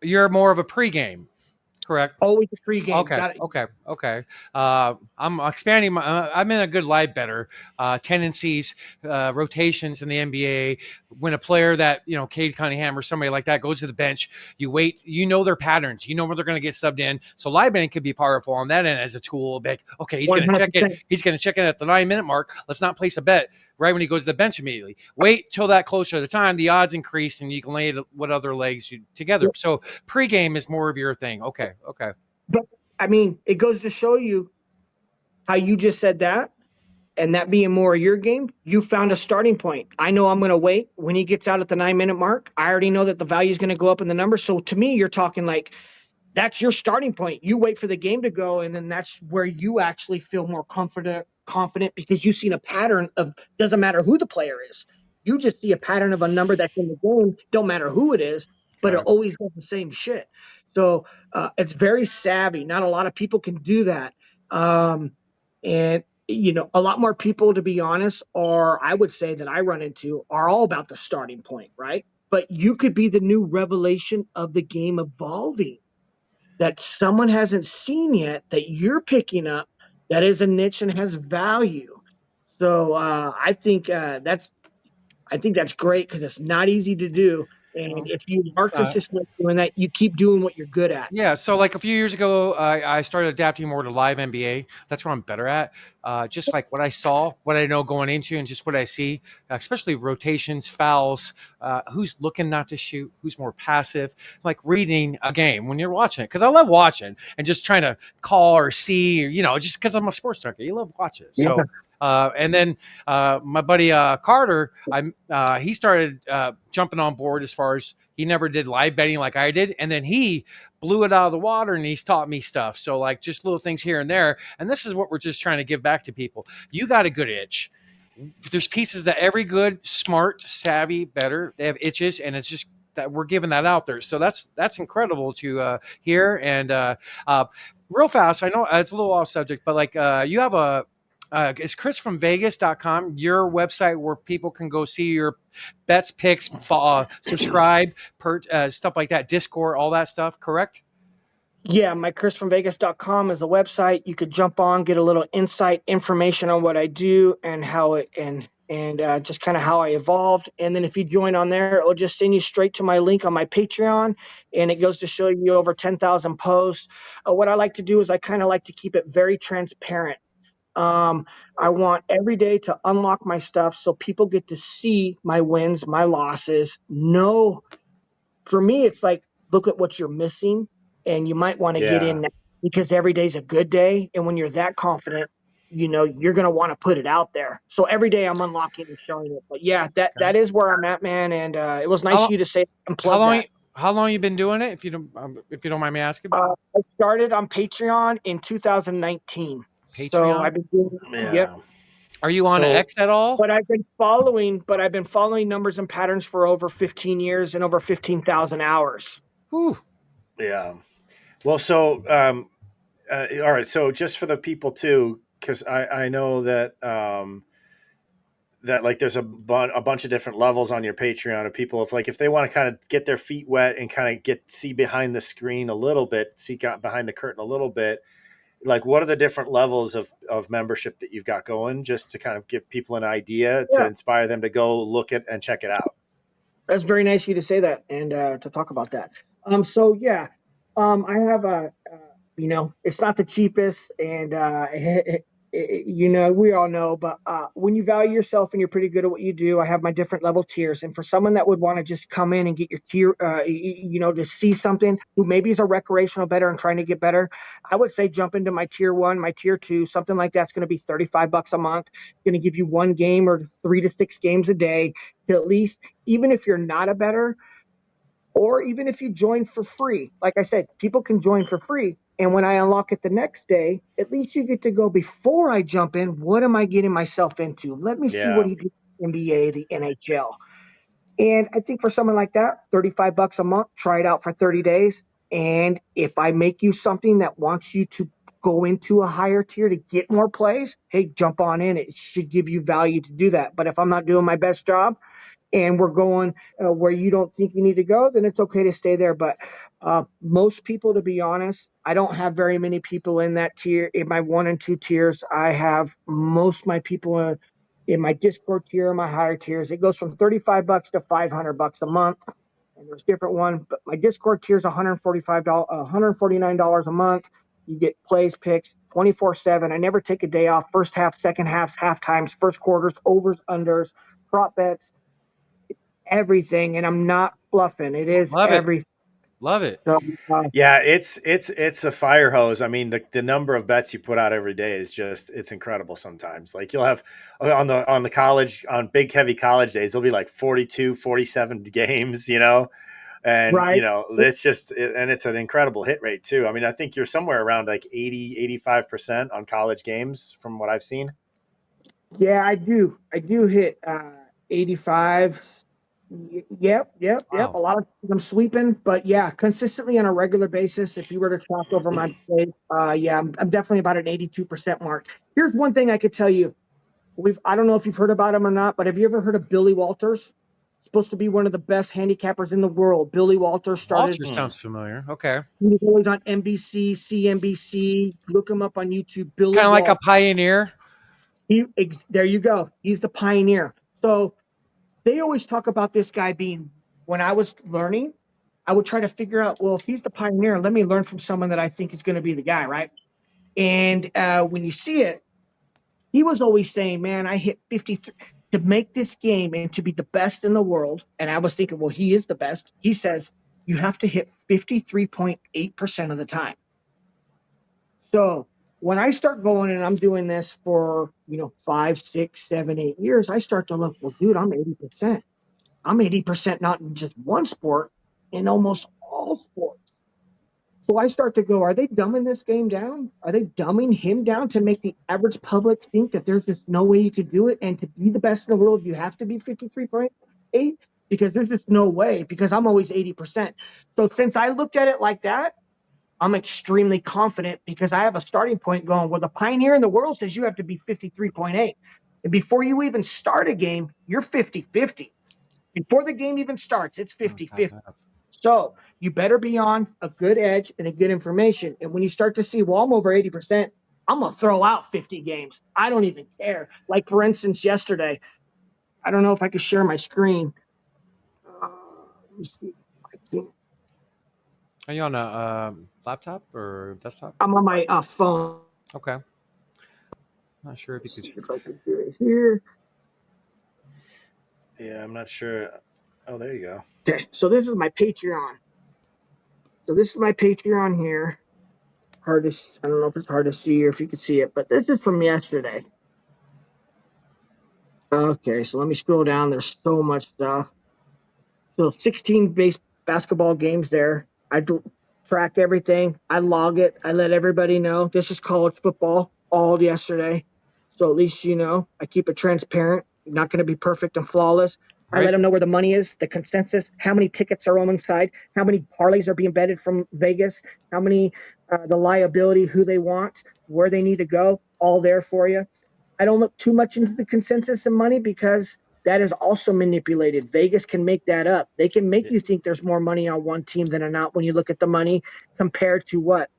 you're more of a pregame, correct? Always a free game. Okay, okay. I'm expanding my. I'm in a good live better tendencies, rotations in the NBA. When a player that Cade Cunningham or somebody like that goes to the bench, you wait. You know their patterns. You know where they're going to get subbed in. So live betting could be powerful on that end as a tool. Like, okay, he's going to check in. 100%. He's going to check in at the 9-minute mark. Let's not place a bet right when he goes to the bench immediately. Wait till that closer to the time, the odds increase, and you can lay what other legs you together. Yep. So pregame is more of your thing. Okay. But I mean, it goes to show you how you just said that, and that being more of your game, you found a starting point. I know I'm going to wait when he gets out at the 9-minute mark. I already know that the value is going to go up in the number. So to me, you're talking like that's your starting point. You wait for the game to go, and then that's where you actually feel more confident because you've seen a pattern of doesn't matter who the player is. You just see a pattern of a number that's in the game, don't matter who it is, but it always does the same shit. So it's very savvy. Not a lot of people can do that. And a lot more people, to be honest, or I would say that I run into are all about the starting point, right? But you could be the new revelation of the game evolving that someone hasn't seen yet that you're picking up that is a niche and has value. So I think that's great because it's not easy to do. And if you are consistently doing that, you keep doing what you're good at. Yeah, so like a few years ago, I started adapting more to live NBA. That's what I'm better at. Just like what I saw, what I know going into, and just what I see, especially rotations, fouls, who's looking not to shoot, who's more passive, like reading a game when you're watching it. Because I love watching and just trying to call or see, just because I'm a sports junkie. You love watching. So. And then my buddy Carter, he started jumping on board as far as he never did live betting like I did. And then he blew it out of the water and he's taught me stuff. So like just little things here and there. And this is what we're just trying to give back to people. You got a good itch. There's pieces that every good, smart, savvy bettor, they have itches, and it's just that we're giving that out there. So that's incredible to hear. And real fast, I know it's a little off subject, but like you have is chrisfromvegas.com your website where people can go see your bets, picks, subscribe, stuff like that, Discord, all that stuff, correct? Yeah, my chrisfromvegas.com is a website. You could jump on, get a little insight information on what I do and how it and just kind of how I evolved. And then if you join on there, it'll just send you straight to my link on my Patreon, and it goes to show you over 10,000 posts. What I like to do is I kind of like to keep it very transparent. I want every day to unlock my stuff so people get to see my wins, my losses, know for me, it's like, look at what you're missing, and you might want to get Yeah. in now because every day's a good day. And when you're that confident, you're going to want to put it out there. So every day I'm unlocking and showing it. But yeah, that is where I'm at, man. And it was nice How, of you to say and how plug long? that. How long you been doing it? If you don't mind me asking. I started on Patreon in 2019. So Patreon. I've been doing, yep. Yeah. Are you on So X at all? But I've been following numbers and patterns for over 15 years and over 15,000 hours. Whew. yeah. Well, so all right. So just for the people too, because I know that that like there's a bunch of different levels on your Patreon of people if they want to kind of get their feet wet and kind of see behind the screen a little bit, see behind the curtain a little bit. Like, what are the different levels of membership that you've got going, just to kind of give people an idea to Yeah. inspire them to go look at and check it out? That's very nice of you to say that and to talk about that. So yeah, I have it's not the cheapest, and we all know, but when you value yourself and you're pretty good at what you do, I have my different level tiers. And for someone that would want to just come in and get your tier, to see something who maybe is a recreational bettor and trying to get better, I would say jump into my tier 1, my tier 2, something like that's going to be $35 a month. It's going to give you one game or 3 to 6 games a day to at least, even if you're not a bettor, or even if you join for free. Like I said, people can join for free. And when I unlock it the next day, at least you get to go before I jump in. What am I getting myself into? Let me see what Yeah. he did in the NBA, the NHL. And I think for someone like that, $35 a month, try it out for 30 days. And if I make you something that wants you to go into a higher tier to get more plays, hey, jump on in. It should give you value to do that. But if I'm not doing my best job, and we're going where you don't think you need to go, then it's okay to stay there. But most people, to be honest, I don't have very many people in that tier. In my 1 and 2 tiers, I have most of my people in my Discord tier, my higher tiers. It goes from $35 to $500 a month. And there's different ones, but my Discord tier is $149 a month. You get plays, picks 24/7. I never take a day off. First half, second halves, half times, first quarters, overs, unders, prop bets, everything, and I'm not fluffing. It is Love it. everything. Love it. So, Yeah, it's a fire hose. I mean, the number of bets you put out every day is just, it's incredible sometimes. Like, you'll have on big heavy college days, there'll be like 42, 47 games, and right. it's just and it's an incredible hit rate too. I mean, I think you're somewhere around like 80-85% on college games from what I've seen. Yeah, I do. I do hit 85. Yep. Wow. A lot of times I'm sweeping, but yeah, consistently on a regular basis. If you were to track over my play, yeah, I'm definitely about an 82% mark. Here's one thing I could tell you. I don't know if you've heard about him or not, but have you ever heard of Billy Walters? Supposed to be one of the best handicappers in the world. Billy Walters started. Walter sounds familiar. Okay. He was always on NBC, CNBC. Look him up on YouTube. Billy Kind of like a Walters. pioneer. There you go. He's the pioneer. So they always talk about this guy being, when I was learning, I would try to figure out, well, if he's the pioneer, let me learn from someone that I think is going to be the guy, right? And when you see it, he was always saying, man, I hit 53 to make this game and to be the best in the world. And I was thinking, well, he is the best. He says you have to hit 53.8% of the time. So when I start going and I'm doing this for, 5, 6, 7, 8 years, I start to look, well, dude, I'm 80%. I'm 80% not in just one sport, in almost all sports. So I start to go, are they dumbing this game down? Are they dumbing him down to make the average public think that there's just no way you could do it? And to be the best in the world, you have to be 53.8? Because there's just no way, because I'm always 80%. So since I looked at it like that, I'm extremely confident because I have a starting point going, well, the pioneer in the world says you have to be 53.8. And before you even start a game, you're 50-50. Before the game even starts, it's 50-50. So you better be on a good edge and a good information. And when you start to see, well, I'm over 80%, I'm going to throw out 50 games. I don't even care. Like, for instance, yesterday, I don't know if I could share my screen. Let me see. Are you on a laptop or desktop? I'm on my phone. Okay. Not sure if you Let's could. see if I can do it here. Yeah, I'm not sure. Oh, there you go. Okay, so this is my Patreon. So this is my Patreon here. Hard to, I don't know if it's hard to see or if you can see it, but this is from yesterday. Okay, so let me scroll down. There's so much stuff. So 16 basketball games there. I do track everything. I log it. I let everybody know this is college football all yesterday. So at least you know I keep it transparent. Not going to be perfect and flawless. I let Right. them know where the money is, the consensus, how many tickets are on inside, how many parlays are being betted from Vegas, how many, the liability, who they want, where they need to go, all there for you. I don't look too much into the consensus and money because that is also manipulated. Vegas can make that up. They can make you think there's more money on one team than not when you look at the money compared to what?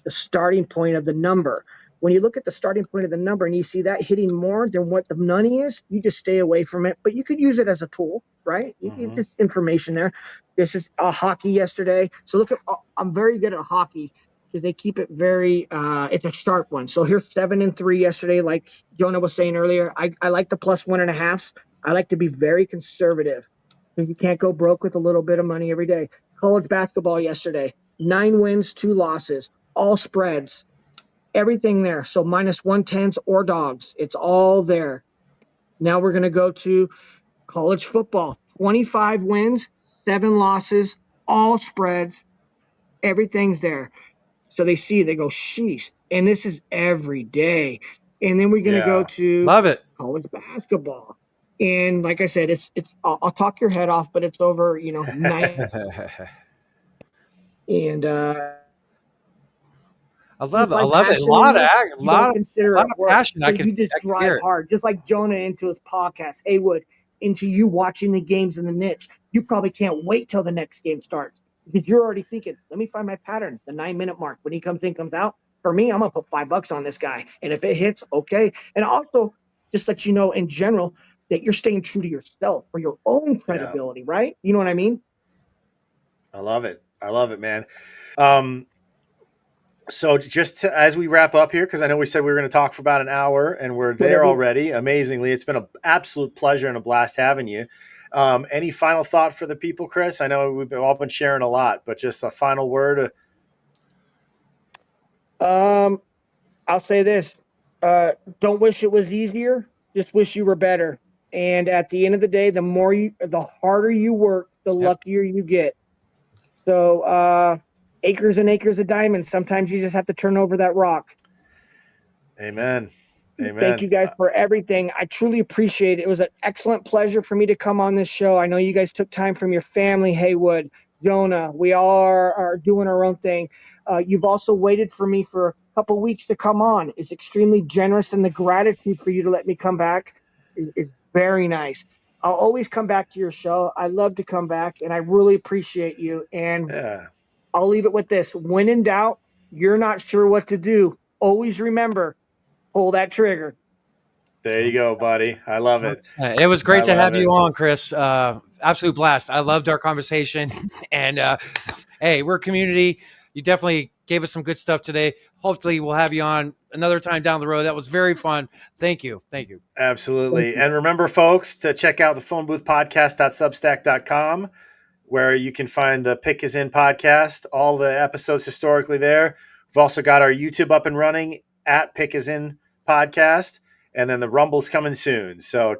The starting point of the number. When you look at the starting point of the number and you see that hitting more than what the money is, you just stay away from it. But you could use it as a tool, right? You just information there. This is a hockey yesterday. So look at, I'm very good at hockey because they keep it very, it's a sharp one. So here's 7-3 yesterday. Like Jonah was saying earlier, I like the plus 1.5s. I like to be very conservative because you can't go broke with a little bit of money every day. College basketball yesterday, 9 wins, 2 losses, all spreads, everything there. So minus 110s or dogs, it's all there. Now we're going to go to college football, 25 wins, 7 losses, all spreads, everything's there. So they see, they go, sheesh. And this is every day. And then we're going to go to Love it. college basketball. And like I said, I'll talk your head off, but it's over, 9. And I you love it. I find love it. A passion in lot of this, ag- a you don't lot of consider lot it of work. passion. So you just I can drive hear it. hard, just like Jonah into his podcast, Haywood, into you watching the games in the niche. You probably can't wait till the next game starts because you're already thinking, let me find my pattern, the 9-minute mark. When he comes in, comes out. For me, I'm gonna put $5 on this guy. And if it hits, okay. And also just let you know in general that you're staying true to yourself for your own credibility, right? You know what I mean? I love it. I love it, man. So as we wrap up here, because I know we said we were going to talk for about an hour, and we're there Whatever. already. Amazingly, it's been an absolute pleasure and a blast having you. Any final thought for the people, Chris? I know we've all been sharing a lot, but just a final word. I'll say this. Don't wish it was easier. Just wish you were better. And at the end of the day, the harder you work, the Yep. luckier you get. So, acres and acres of diamonds. Sometimes you just have to turn over that rock. Amen. Thank Amen. you guys for everything. I truly appreciate it. It was an excellent pleasure for me to come on this show. I know you guys took time from your family, Haywood, Jonah. We all are doing our own thing. You've also waited for me for a couple weeks to come on. It's extremely generous, and the gratitude for you to let me come back is very nice. I'll always come back to your show. I love to come back, and I really appreciate you. And Yeah. I'll leave it with this. When in doubt, you're not sure what to do. Always remember, pull that trigger. There you go, buddy. I love it. 100%. It was I great to love have it. you on, Chris. Absolute blast. I loved our conversation. And hey, we're a community. You definitely gave us some good stuff today. Hopefully, we'll have you on another time down the road. That was very fun. Thank you. Thank you. Absolutely. And remember, folks, to check out the phoneboothpodcast.substack.com, where you can find the Pick Is In podcast, all the episodes historically there. We've also got our YouTube up and running at Pick Is In podcast, and then the Rumble's coming soon. So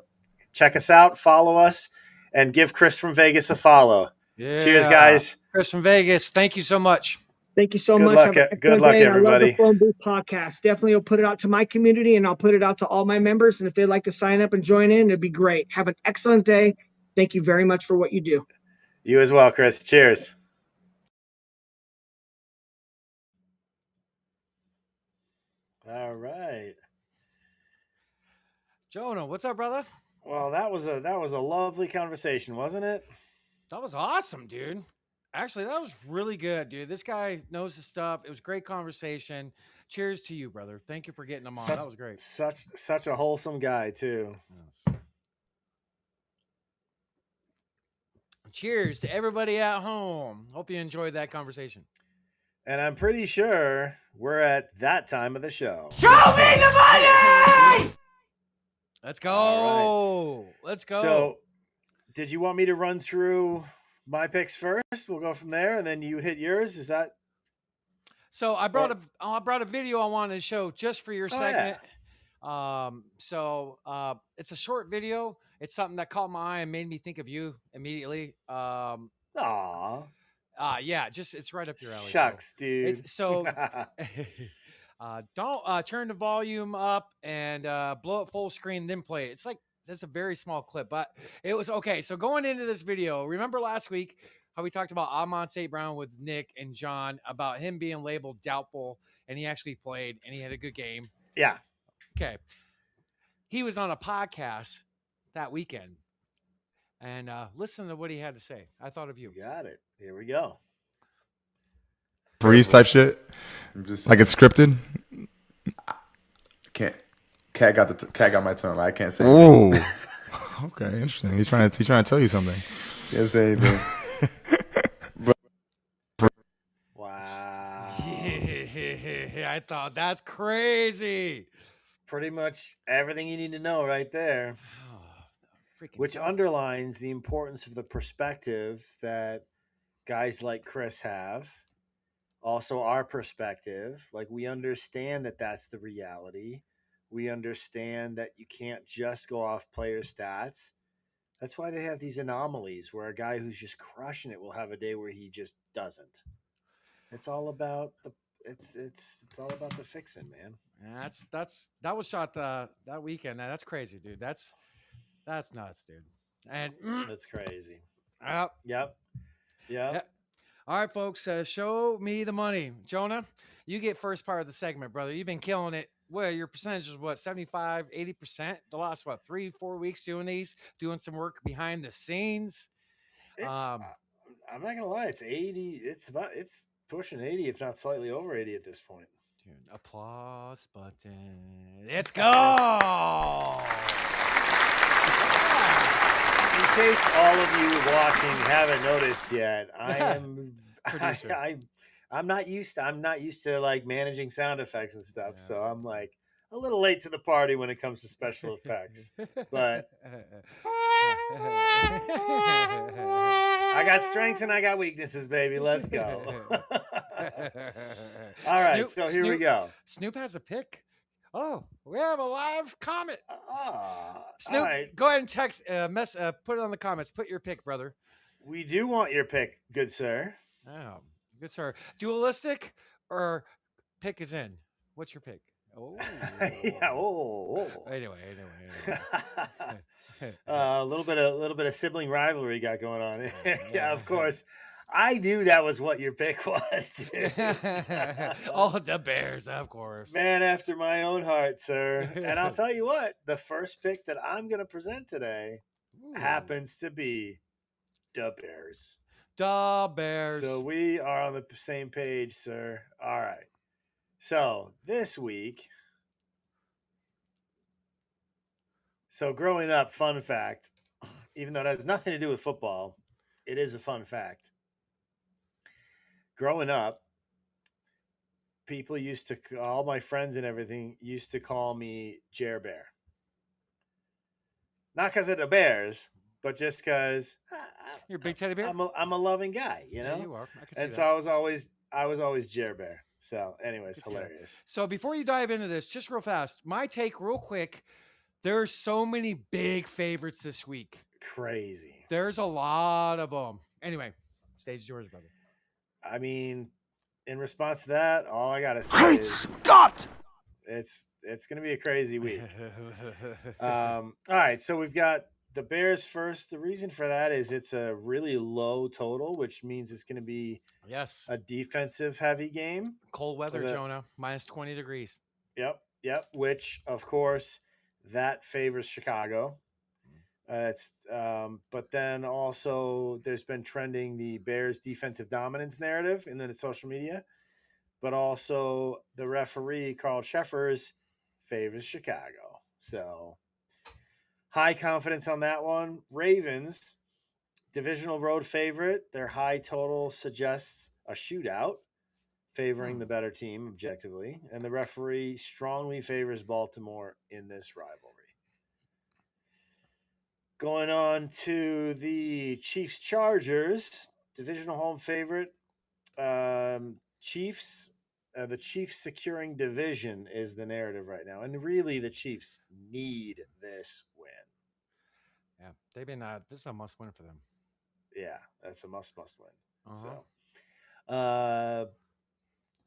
check us out, follow us, and give Chris from Vegas a follow. Yeah. Cheers, guys. Chris from Vegas. Thank you so much. Thank you so Good much. luck. Have an Good excellent luck, day. And I love the everybody. Phone Booth podcast. Definitely will put it out to my community, and I'll put it out to all my members. And if they'd like to sign up and join in, it'd be great. Have an excellent day. Thank you very much for what you do. You as well, Chris. Cheers. All right. Jonah, what's up, brother? Well, that was a lovely conversation, wasn't it? That was awesome, dude. Actually, that was really good, dude. This guy knows his stuff. It was great conversation. Cheers to you, brother. Thank you for getting him on. That was great. Such a wholesome guy too. Yes. Cheers to everybody at home. Hope you enjoyed that conversation. And I'm pretty sure we're at that time of the show. Show me the money! Let's go. All right. Let's go. So, did you want me to run through my picks first? We'll go from there, and then you hit yours. Is that? So I brought a video I wanted to show just for your segment. Yeah. It's a short video. It's something that caught my eye and made me think of you immediately. Aw. Yeah, it's right up your alley. Shucks, dude. Don't turn the volume up and blow it full screen, then play it. That's a very small clip, but it was okay. So going into this video, remember last week how we talked about Amon St. Brown with Nick and John about him being labeled doubtful, and he actually played and he had a good game. Yeah. Okay. He was on a podcast that weekend, and listen to what he had to say. I thought of you. Got it. Here we go. Freeze type shit, like it's scripted. Can't. Cat got my tongue. I can't say. Oh, okay, interesting. He's trying to tell you something. Can't say anything. Wow. I thought that's crazy. Pretty much everything you need to know right there. Which underlines the importance of the perspective that guys like Chris have. Also, our perspective. Like, we understand that that's the reality. We understand that you can't just go off player stats. That's why they have these anomalies where a guy who's just crushing it will have a day where he just doesn't. It's all about it's all about the fixing, man. That was shot that weekend. That's crazy, dude. That's nuts, dude. And that's crazy. Yep. All right, folks. Show me the money, Jonah. You get first part of the segment, brother. You've been killing it. Well, your percentage is what, 75, 80%? The last 3-4 weeks doing some work behind the scenes. I'm not gonna lie, it's 80. It's pushing 80, if not slightly over 80 at this point. Dude, applause button. Let's go. In case all of you watching haven't noticed yet, I am I'm not used to like managing sound effects and stuff. Yeah. So I'm like a little late to the party when it comes to special effects. But I got strengths and I got weaknesses, baby. Let's go. All right, so here we go. Snoop has a pick. Oh, we have a live comment. Snoop, right. Go ahead and text, put it on the comments. Put your pick, brother. We do want your pick, good sir. Oh, good sir. Dualistic or pick is in? What's your pick? Oh, yeah. Anyway. A little bit of sibling rivalry got going on. Yeah, of course. I knew that was what your pick was, dude. Oh, the Bears, of course. Man after my own heart, sir. And I'll tell you what, the first pick that I'm going to present today happens to be the Bears. The Bears. So we are on the same page, sir. All right. So this week, growing up, fun fact, even though it has nothing to do with football, it is a fun fact. Growing up, all my friends and everything used to call me Jer Bear. Not because of the Bears, but just because you're a big teddy bear. I'm a loving guy, you know. Yeah, you are. I can see and that. So I was always Jer Bear. So, anyways, hilarious. So before you dive into this, just real fast, my take, real quick. There's so many big favorites this week. Crazy. There's a lot of them. Anyway, stage is yours, brother. I mean, in response to that, all I gotta say is it's gonna be a crazy week. All right, so we've got the Bears first. The reason for that is it's a really low total, which means it's gonna be a defensive heavy game. Cold weather, Jonah, minus 20 degrees. Yep. Which, of course, that favors Chicago. But then also there's been trending the Bears defensive dominance narrative in the social media, but also the referee Carl Sheffers favors Chicago. So high confidence on that one. Ravens, divisional road favorite. Their high total suggests a shootout favoring the better team objectively, and the referee strongly favors Baltimore in this rivalry. Going on to the Chiefs Chargers, divisional home favorite. Chiefs, the Chiefs securing division is the narrative right now, and really the Chiefs need this win. Yeah, they've been. This is a must win for them. Yeah, that's a must win. So,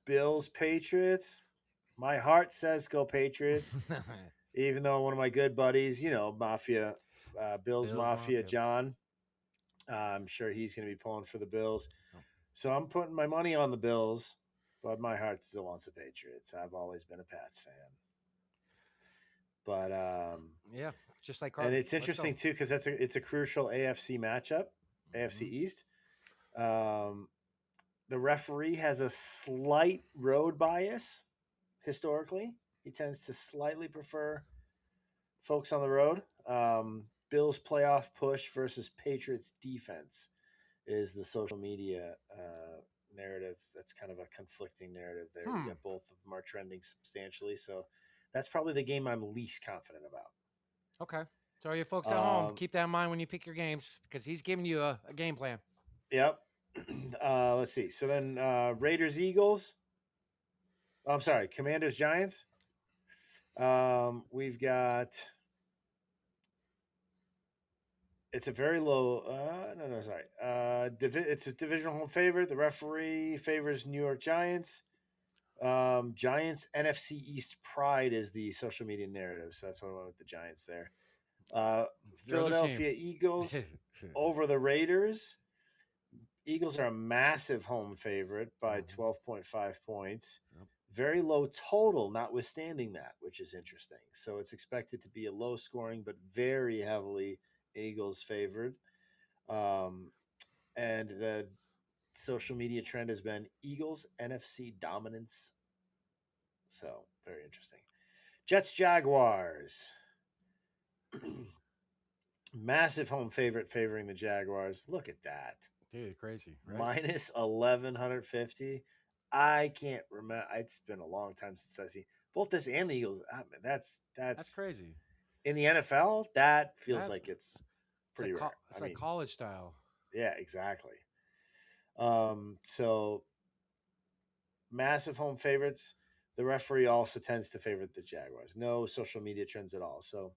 Bills Patriots. My heart says go Patriots. Even though one of my good buddies, Mafia, Bills Mafia, John, I'm sure he's going to be pulling for the Bills. Oh. So I'm putting my money on the Bills, but my heart still wants the Patriots. I've always been a Pats fan. But yeah, just like Cardinals. And it's interesting too because it's a crucial AFC matchup, AFC East. The referee has a slight road bias historically. He tends to slightly prefer folks on the road. Bills playoff push versus Patriots defense is the social media narrative. That's kind of a conflicting narrative there. Yeah, both of them are trending substantially. So that's probably the game I'm least confident about. Okay. So you folks at home, keep that in mind when you pick your games because he's giving you a game plan. Yep. Let's see. So then Raiders, Eagles. Oh, I'm sorry, Commanders, Giants. We've got. It's a very low. Sorry. It's a divisional home favorite. The referee favors New York Giants. Giants NFC East pride is the social media narrative, so that's what I went with the Giants there. Philadelphia Eagles over the Raiders. Eagles are a massive home favorite by 12.5 points. Yep. Very low total, notwithstanding that, which is interesting. So it's expected to be a low scoring, but very heavily Eagles favored. And the social media trend has been Eagles NFC dominance. So very interesting. Jets Jaguars. Massive home favorite favoring the Jaguars. Look at that. Dude, crazy. Right? Minus 1,150. I can't remember. It's been a long time since I see both this and the Eagles. That's crazy. In the NFL, that feels like it's pretty rare. It's like college style. Yeah, exactly. So massive home favorites. The referee also tends to favor the Jaguars. No social media trends at all. So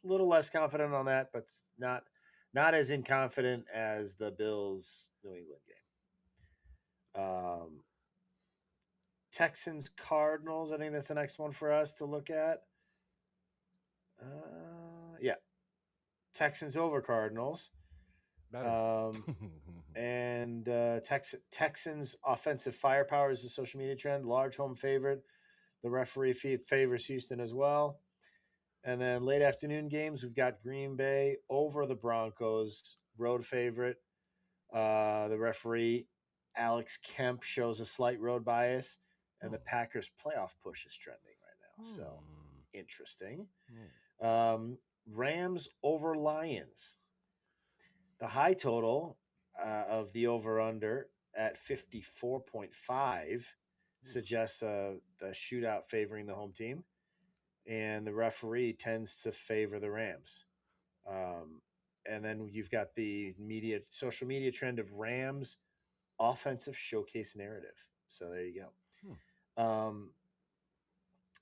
a little less confident on that, but not as inconfident as the Bills New England game. Texans Cardinals. I think that's the next one for us to look at. Yeah, Texans over Cardinals. And Texans offensive firepower is the social media trend. Large home favorite. The referee favors Houston as well. And then late afternoon games, we've got Green Bay over the Broncos, road favorite. The referee, Alex Kemp, shows a slight road bias, and the Packers playoff push is trending right now. So interesting. Rams over Lions. The high total of the over-under at 54.5 suggests the shootout favoring the home team. And the referee tends to favor the Rams. And then you've got the social media trend of Rams offensive showcase narrative. So there you go.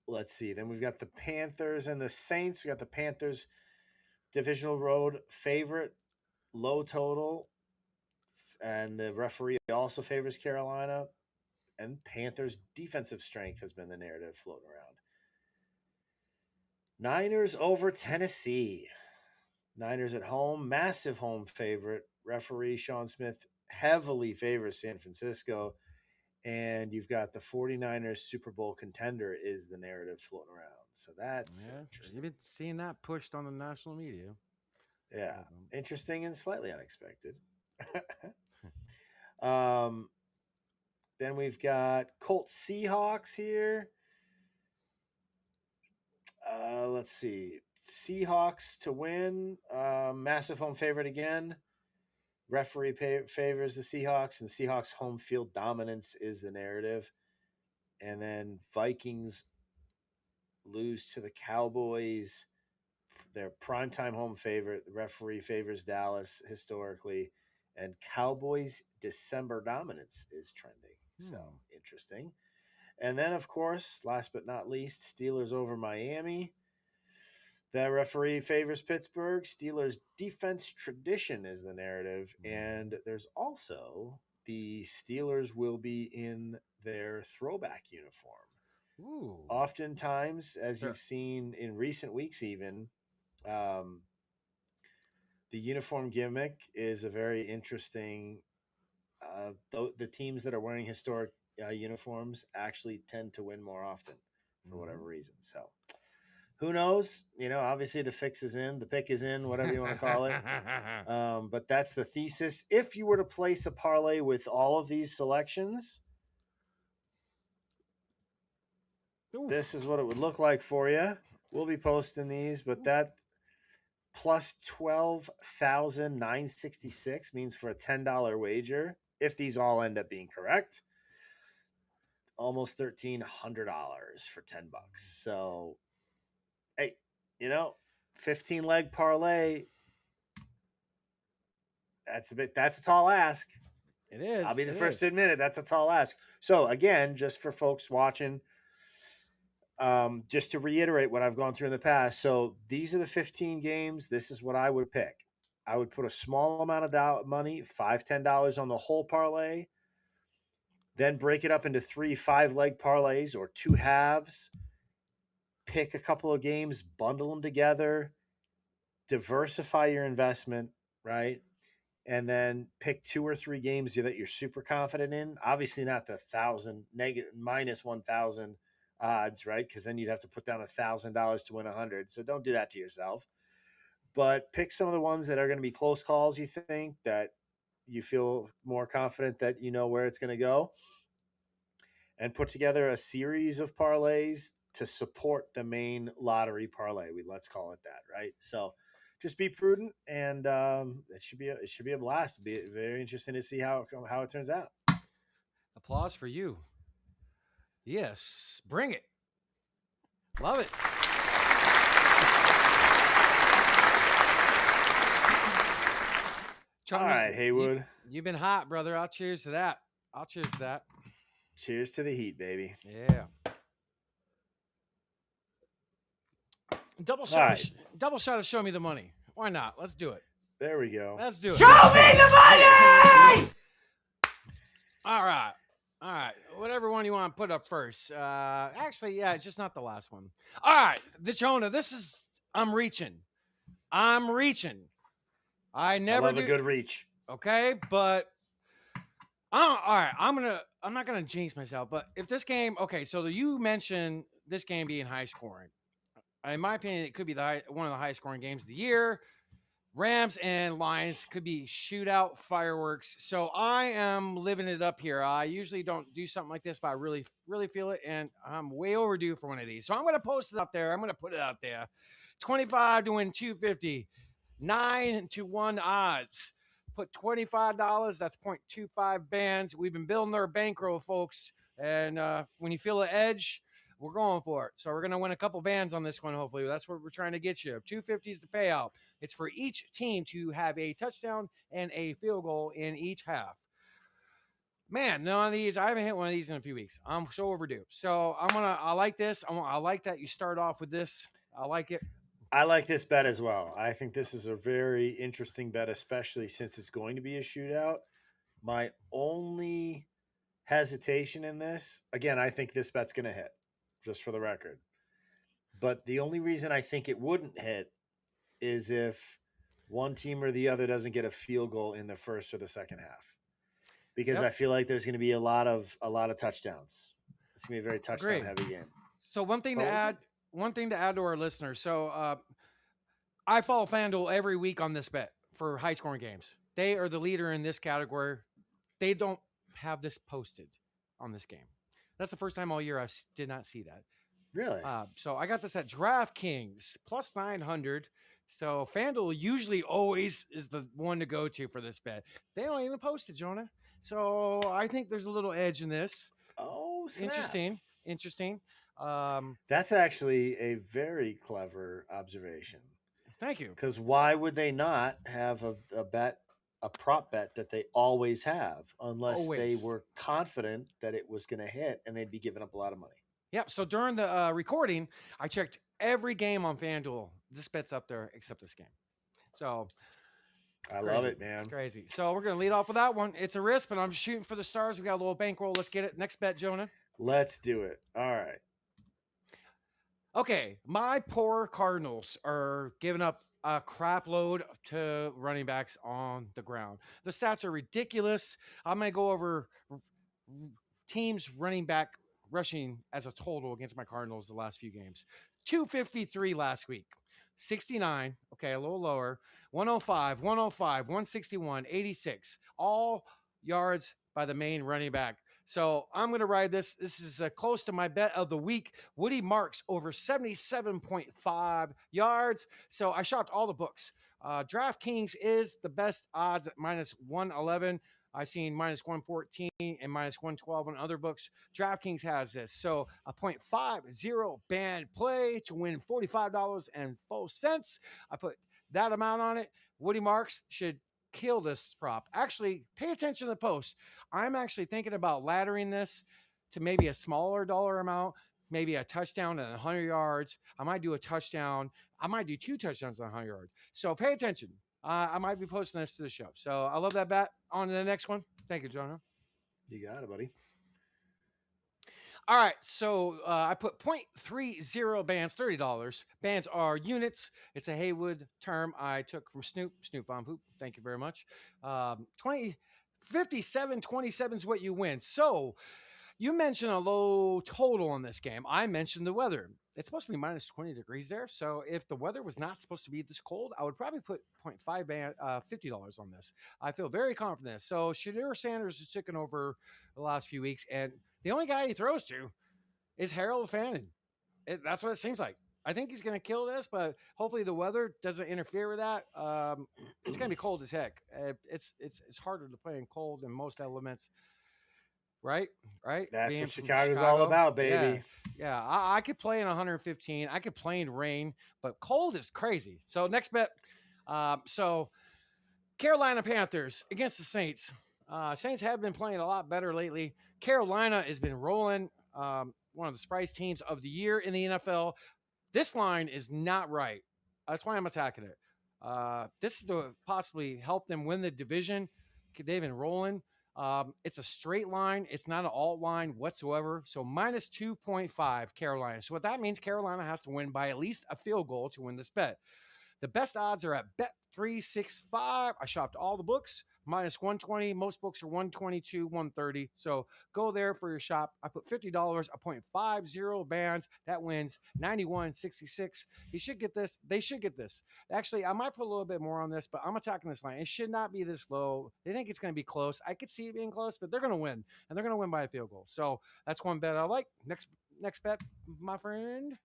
Let's see. Then we've got the Panthers and the Saints. We got the Panthers divisional road favorite, low total. And the referee also favors Carolina. And Panthers defensive strength has been the narrative floating around. Niners over Tennessee. Niners at home, massive home favorite. Referee Sean Smith heavily favors San Francisco. And you've got the 49ers Super Bowl contender is the narrative floating around. So that's interesting. You've been seeing that pushed on the national media. Yeah, interesting and slightly unexpected. Then we've got Colts Seahawks here. Let's see. Seahawks to win. Massive home favorite again. Referee favors the Seahawks, and Seahawks home field dominance is the narrative. And then Vikings lose to the Cowboys. Their primetime home favorite. The referee favors Dallas historically. And Cowboys December dominance is trending. So interesting. And then, of course, last but not least, Steelers over Miami. That referee favors Pittsburgh. Steelers defense tradition is the narrative. And there's also the Steelers will be in their throwback uniform. Ooh. Oftentimes, as you've seen in recent weeks even, the uniform gimmick is a very interesting. The teams that are wearing historic uniforms actually tend to win more often for whatever reason. So who knows? Obviously the fix is in, the pick is in, whatever you want to call it. But that's the thesis. If you were to place a parlay with all of these selections, this is what it would look like for you. We'll be posting these, but that plus 12,966 means for a $10 wager, if these all end up being correct, almost $1,300 for $10. So, hey, 15 leg parlay. That's a tall ask. It is. I'll be the first to admit it. That's a tall ask. So again, just for folks watching, just to reiterate what I've gone through in the past. So these are the 15 games. This is what I would pick. I would put a small amount of money, $5, $10 on the whole parlay, then break it up into 3 5-leg parlays or 2 halves, pick a couple of games, bundle them together, diversify your investment, right? And then pick 2 or 3 games that you're super confident in. Obviously not the minus 1,000 odds, right? Because then you'd have to put down $1,000 to win 100. So don't do that to yourself. But pick some of the ones that are going to be close calls, you think, that you feel more confident that you know where it's going to go, and put together a series of parlays to support the main lottery parlay. Let's call it that, right? So just be prudent, and it should be a blast. It'll be very interesting to see how it turns out. Applause for you. Yes, bring it. Love it. All right, Haywood. You've been hot, brother. I'll cheers to that. Cheers to the heat, baby. Yeah. Double shot of show me the money. Why not? Let's do it. There we go. Let's do it. Show me the money! All right. Whatever one you want to put up first. Actually, yeah, it's just not the last one. All right. The Jonah, I'm reaching. I love a good reach. Okay, but all right. I'm not gonna jinx myself, but if this game, okay, so you mentioned this game being high scoring. In my opinion, it could be one of the highest scoring games of the year. Rams and Lions could be shootout fireworks. So I am living it up here. I usually don't do something like this, but I really, really feel it, and I'm way overdue for one of these. So I'm going to post it out there. I'm going to put it out there. 25 to win 250. 9 to 1 odds. Put $25. That's 0.25 bands. We've been building our bankroll, folks. And when you feel the edge, we're going for it. So we're going to win a couple bands on this one, hopefully. That's what we're trying to get you. 250 is the payout. It's for each team to have a touchdown and a field goal in each half. Man, none of these. I haven't hit one of these in a few weeks. I'm so overdue. So I like this. I like that you start off with this. I like it. I like this bet as well. I think this is a very interesting bet, especially since it's going to be a shootout. My only hesitation in this, again, I think this bet's going to hit, just for the record. But the only reason I think it wouldn't hit is if one team or the other doesn't get a field goal in the first or the second half. because Yep. I feel like there's going to be a lot of touchdowns. It's going to be a very touchdown Agreed. heavy game. So one thing What to was add, to our listeners. So I follow FanDuel every week on this bet for high scoring games. They are the leader in this category. They don't have this posted on this game. That's the first time all year I did not see that. Really? So I got this at DraftKings plus 900. So FanDuel usually always is the one to go to for this bet. They don't even post it, Jonah. So I think there's a little edge in this. Oh, snap. Interesting. That's actually a very clever observation. Thank you. Because why would they not have a prop bet that they always have, unless they were confident that it was going to hit and they'd be giving up a lot of money? Yep. So during the recording, I checked every game on FanDuel. This bet's up there except this game. So I love it, man. It's crazy. So we're going to lead off with that one. It's a risk, but I'm shooting for the stars. We got a little bankroll. Let's get it. Next bet, Jonah. Let's do it. All right. Okay, my poor Cardinals are giving up a crap load to running backs on the ground. The stats are ridiculous. I'm going to go over teams running back rushing as a total against my Cardinals the last few games. 253 last week, 69, okay, a little lower, 105, 161, 86, all yards by the main running back. So I'm going to ride this. This is close to my bet of the week. Woody Marks over 77.5 yards. So I shopped all the books. DraftKings is the best odds at minus 111. I've seen minus 114 and minus 112 on other books. DraftKings has this. So a 0.50 band play to win $45.04. I put that amount on it. Woody Marks should kill this prop. Actually, pay attention to the post. I'm actually thinking about laddering this to maybe a smaller dollar amount, maybe a touchdown at 100 yards. I might do a touchdown. I might do 2 touchdowns at 100 yards. So pay attention. I might be posting this to the show. So I love that bet. On to the next one. Thank you, Jonah. You got it, buddy. All right, so I put 0.30 bands, $30. Bands are units. It's a Haywood term I took from Snoop Von Poop. Thank you very much. 57-27 is what you win. So you mentioned a low total on this game. I mentioned the weather. It's supposed to be minus 20 degrees there. So if the weather was not supposed to be this cold, I would probably put 0.5 band, $50 on this. I feel very confident. So Shadur Sanders is taking over the last few weeks, and the only guy he throws to is Harold Fannin. That's what it seems like. I think he's going to kill this, but hopefully the weather doesn't interfere with that. It's going to be cold as heck. It's harder to play in cold than most elements. Right. That's Being what from Chicago's Chicago. all about, baby. Yeah. I could play in 115. I could play in rain, but cold is crazy. So next bet. So Carolina Panthers against the Saints. Saints have been playing a lot better lately. Carolina has been rolling. One of the surprise teams of the year in the NFL. This line is not right. That's why I'm attacking it. This is to possibly help them win the division. They've been rolling. It's a straight line. It's not an alt line whatsoever. So minus 2.5 Carolina. So what that means, Carolina has to win by at least a field goal to win this bet. The best odds are at Bet365. I shopped all the books. Minus 120. Most books are 122, 130. So go there for your shop. I put $50, a 0.50 bands. That wins 91.66. You should get this. They should get this. Actually, I might put a little bit more on this, but I'm attacking this line. It should not be this low. They think it's going to be close. I could see it being close, but they're going to win, and they're going to win by a field goal. So that's one bet I like. Next bet, my friend.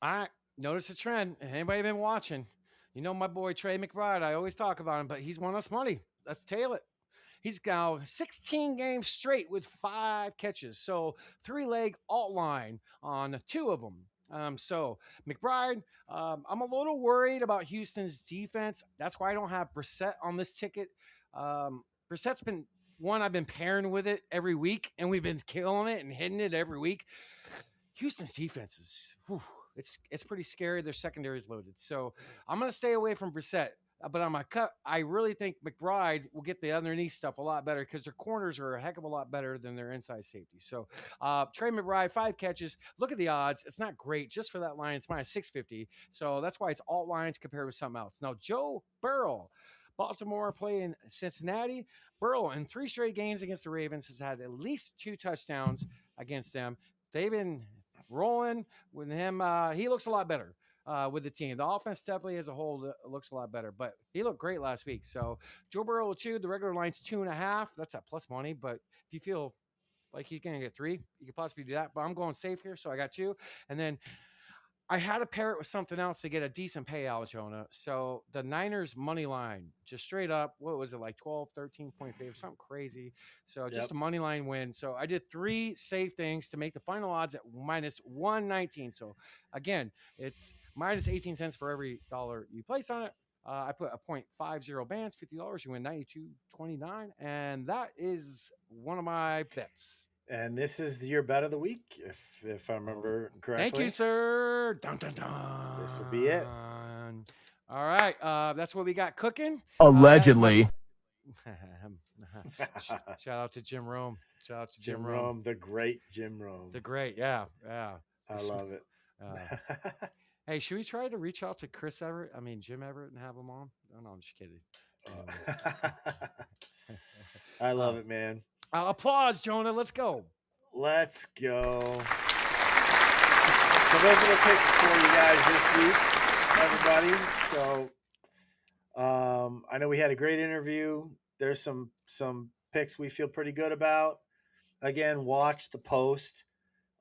All right. Notice a trend. Anybody been watching? You know my boy Trey McBride. I always talk about him, but he's won us money. Let's tail it. He's now 16 games straight with 5 catches. So 3-leg alt line on 2 of them. So McBride, I'm a little worried about Houston's defense. That's why I don't have Brissett on this ticket. Brissett's been one I've been pairing with it every week, and we've been killing it and hitting it every week. Houston's defense is, it's pretty scary. Their secondary is loaded. So I'm going to stay away from Brissett. But on my cut, I really think McBride will get the underneath stuff a lot better because their corners are a heck of a lot better than their inside safety. So Trey McBride, 5 catches. Look at the odds. It's not great just for that line. It's minus 650. So that's why it's alt lines compared with something else. Now, Joe Burrow. Baltimore playing Cincinnati. Burrow in 3 straight games against the Ravens has had at least 2 touchdowns against them. They've been rolling with him. He looks a lot better with the team. The offense definitely as a whole looks a lot better, but he looked great last week. So Joe Burrow will chew. The regular line's 2.5. That's at plus money, but if you feel like he's going to get 3, you could possibly do that. But I'm going safe here, so I got 2. And then I had to pair it with something else to get a decent payout, Jonah. So the Niners money line, just straight up, what was it, like 12, 13 point favorite, something crazy. So just a money line win. So I did 3 safe things to make the final odds at minus 119. So again, it's minus 18 cents for every dollar you place on it. I put a 0.50 bands, $50. You win $92.29, and that is one of my bets. And this is your bet of the week, if I remember correctly. Thank you, sir. Dun, dun, dun. This will be it. All right. That's what we got cooking. Allegedly. Shout out to Jim Rome. Shout out to Jim Rome, the great Jim Rome. The great, yeah. I love it. Hey, should we try to reach out to Jim Everett and have him on? No, I'm just kidding. I love it, man. Applause, Jonah. Let's go. Let's go. So those are the picks for you guys this week, everybody. So I know we had a great interview. There's some picks we feel pretty good about. Again, watch the post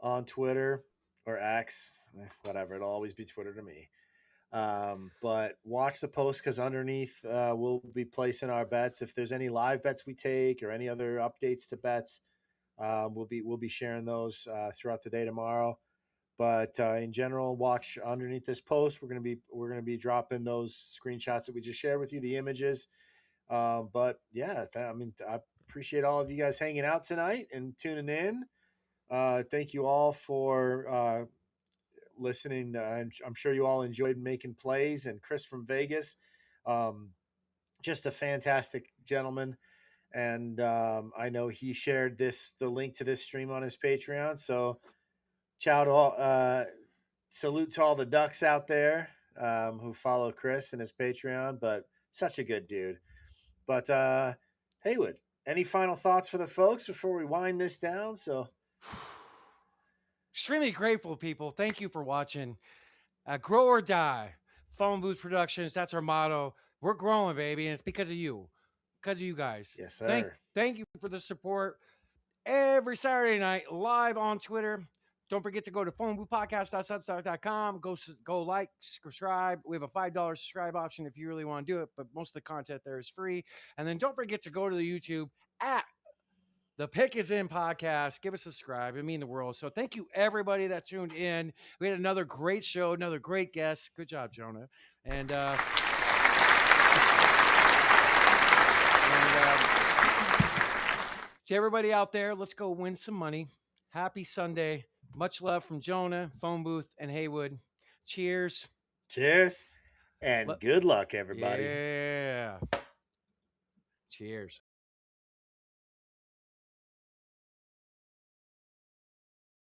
on Twitter or X, whatever. It'll always be Twitter to me. But watch the post because underneath we'll be placing our bets. If there's any live bets we take or any other updates to bets, we'll be sharing those throughout the day tomorrow. But in general, watch underneath this post. We're gonna be dropping those screenshots that we just shared with you, the images. But yeah, I appreciate all of you guys hanging out tonight and tuning in. Thank you all for listening. I'm sure you all enjoyed MaknPlayz, and Chris from Vegas, just a fantastic gentleman. And I know he shared the link to this stream on his Patreon. So salute to all the ducks out there who follow Chris and his Patreon, but such a good dude. But Haywood, any final thoughts for the folks before we wind this down? So extremely grateful, people. Thank you for watching. Grow or die. Phone Booth Productions. That's our motto. We're growing, baby, and it's because of you. Because of you guys. Yes, sir. Thank you for the support. Every Saturday night, live on Twitter. Don't forget to go to phoneboothpodcast.substack.com. Go like, subscribe. We have a $5 subscribe option if you really want to do it, but most of the content there is free. And then don't forget to go to the YouTube at The Pick Is In Podcast. Give us a subscribe. It means the world. So thank you, everybody that tuned in. We had another great show, another great guest. Good job, Jonah. And to everybody out there, let's go win some money. Happy Sunday. Much love from Jonah, Phone Booth, and Haywood. Cheers. Cheers. And good luck, everybody. Yeah. Cheers.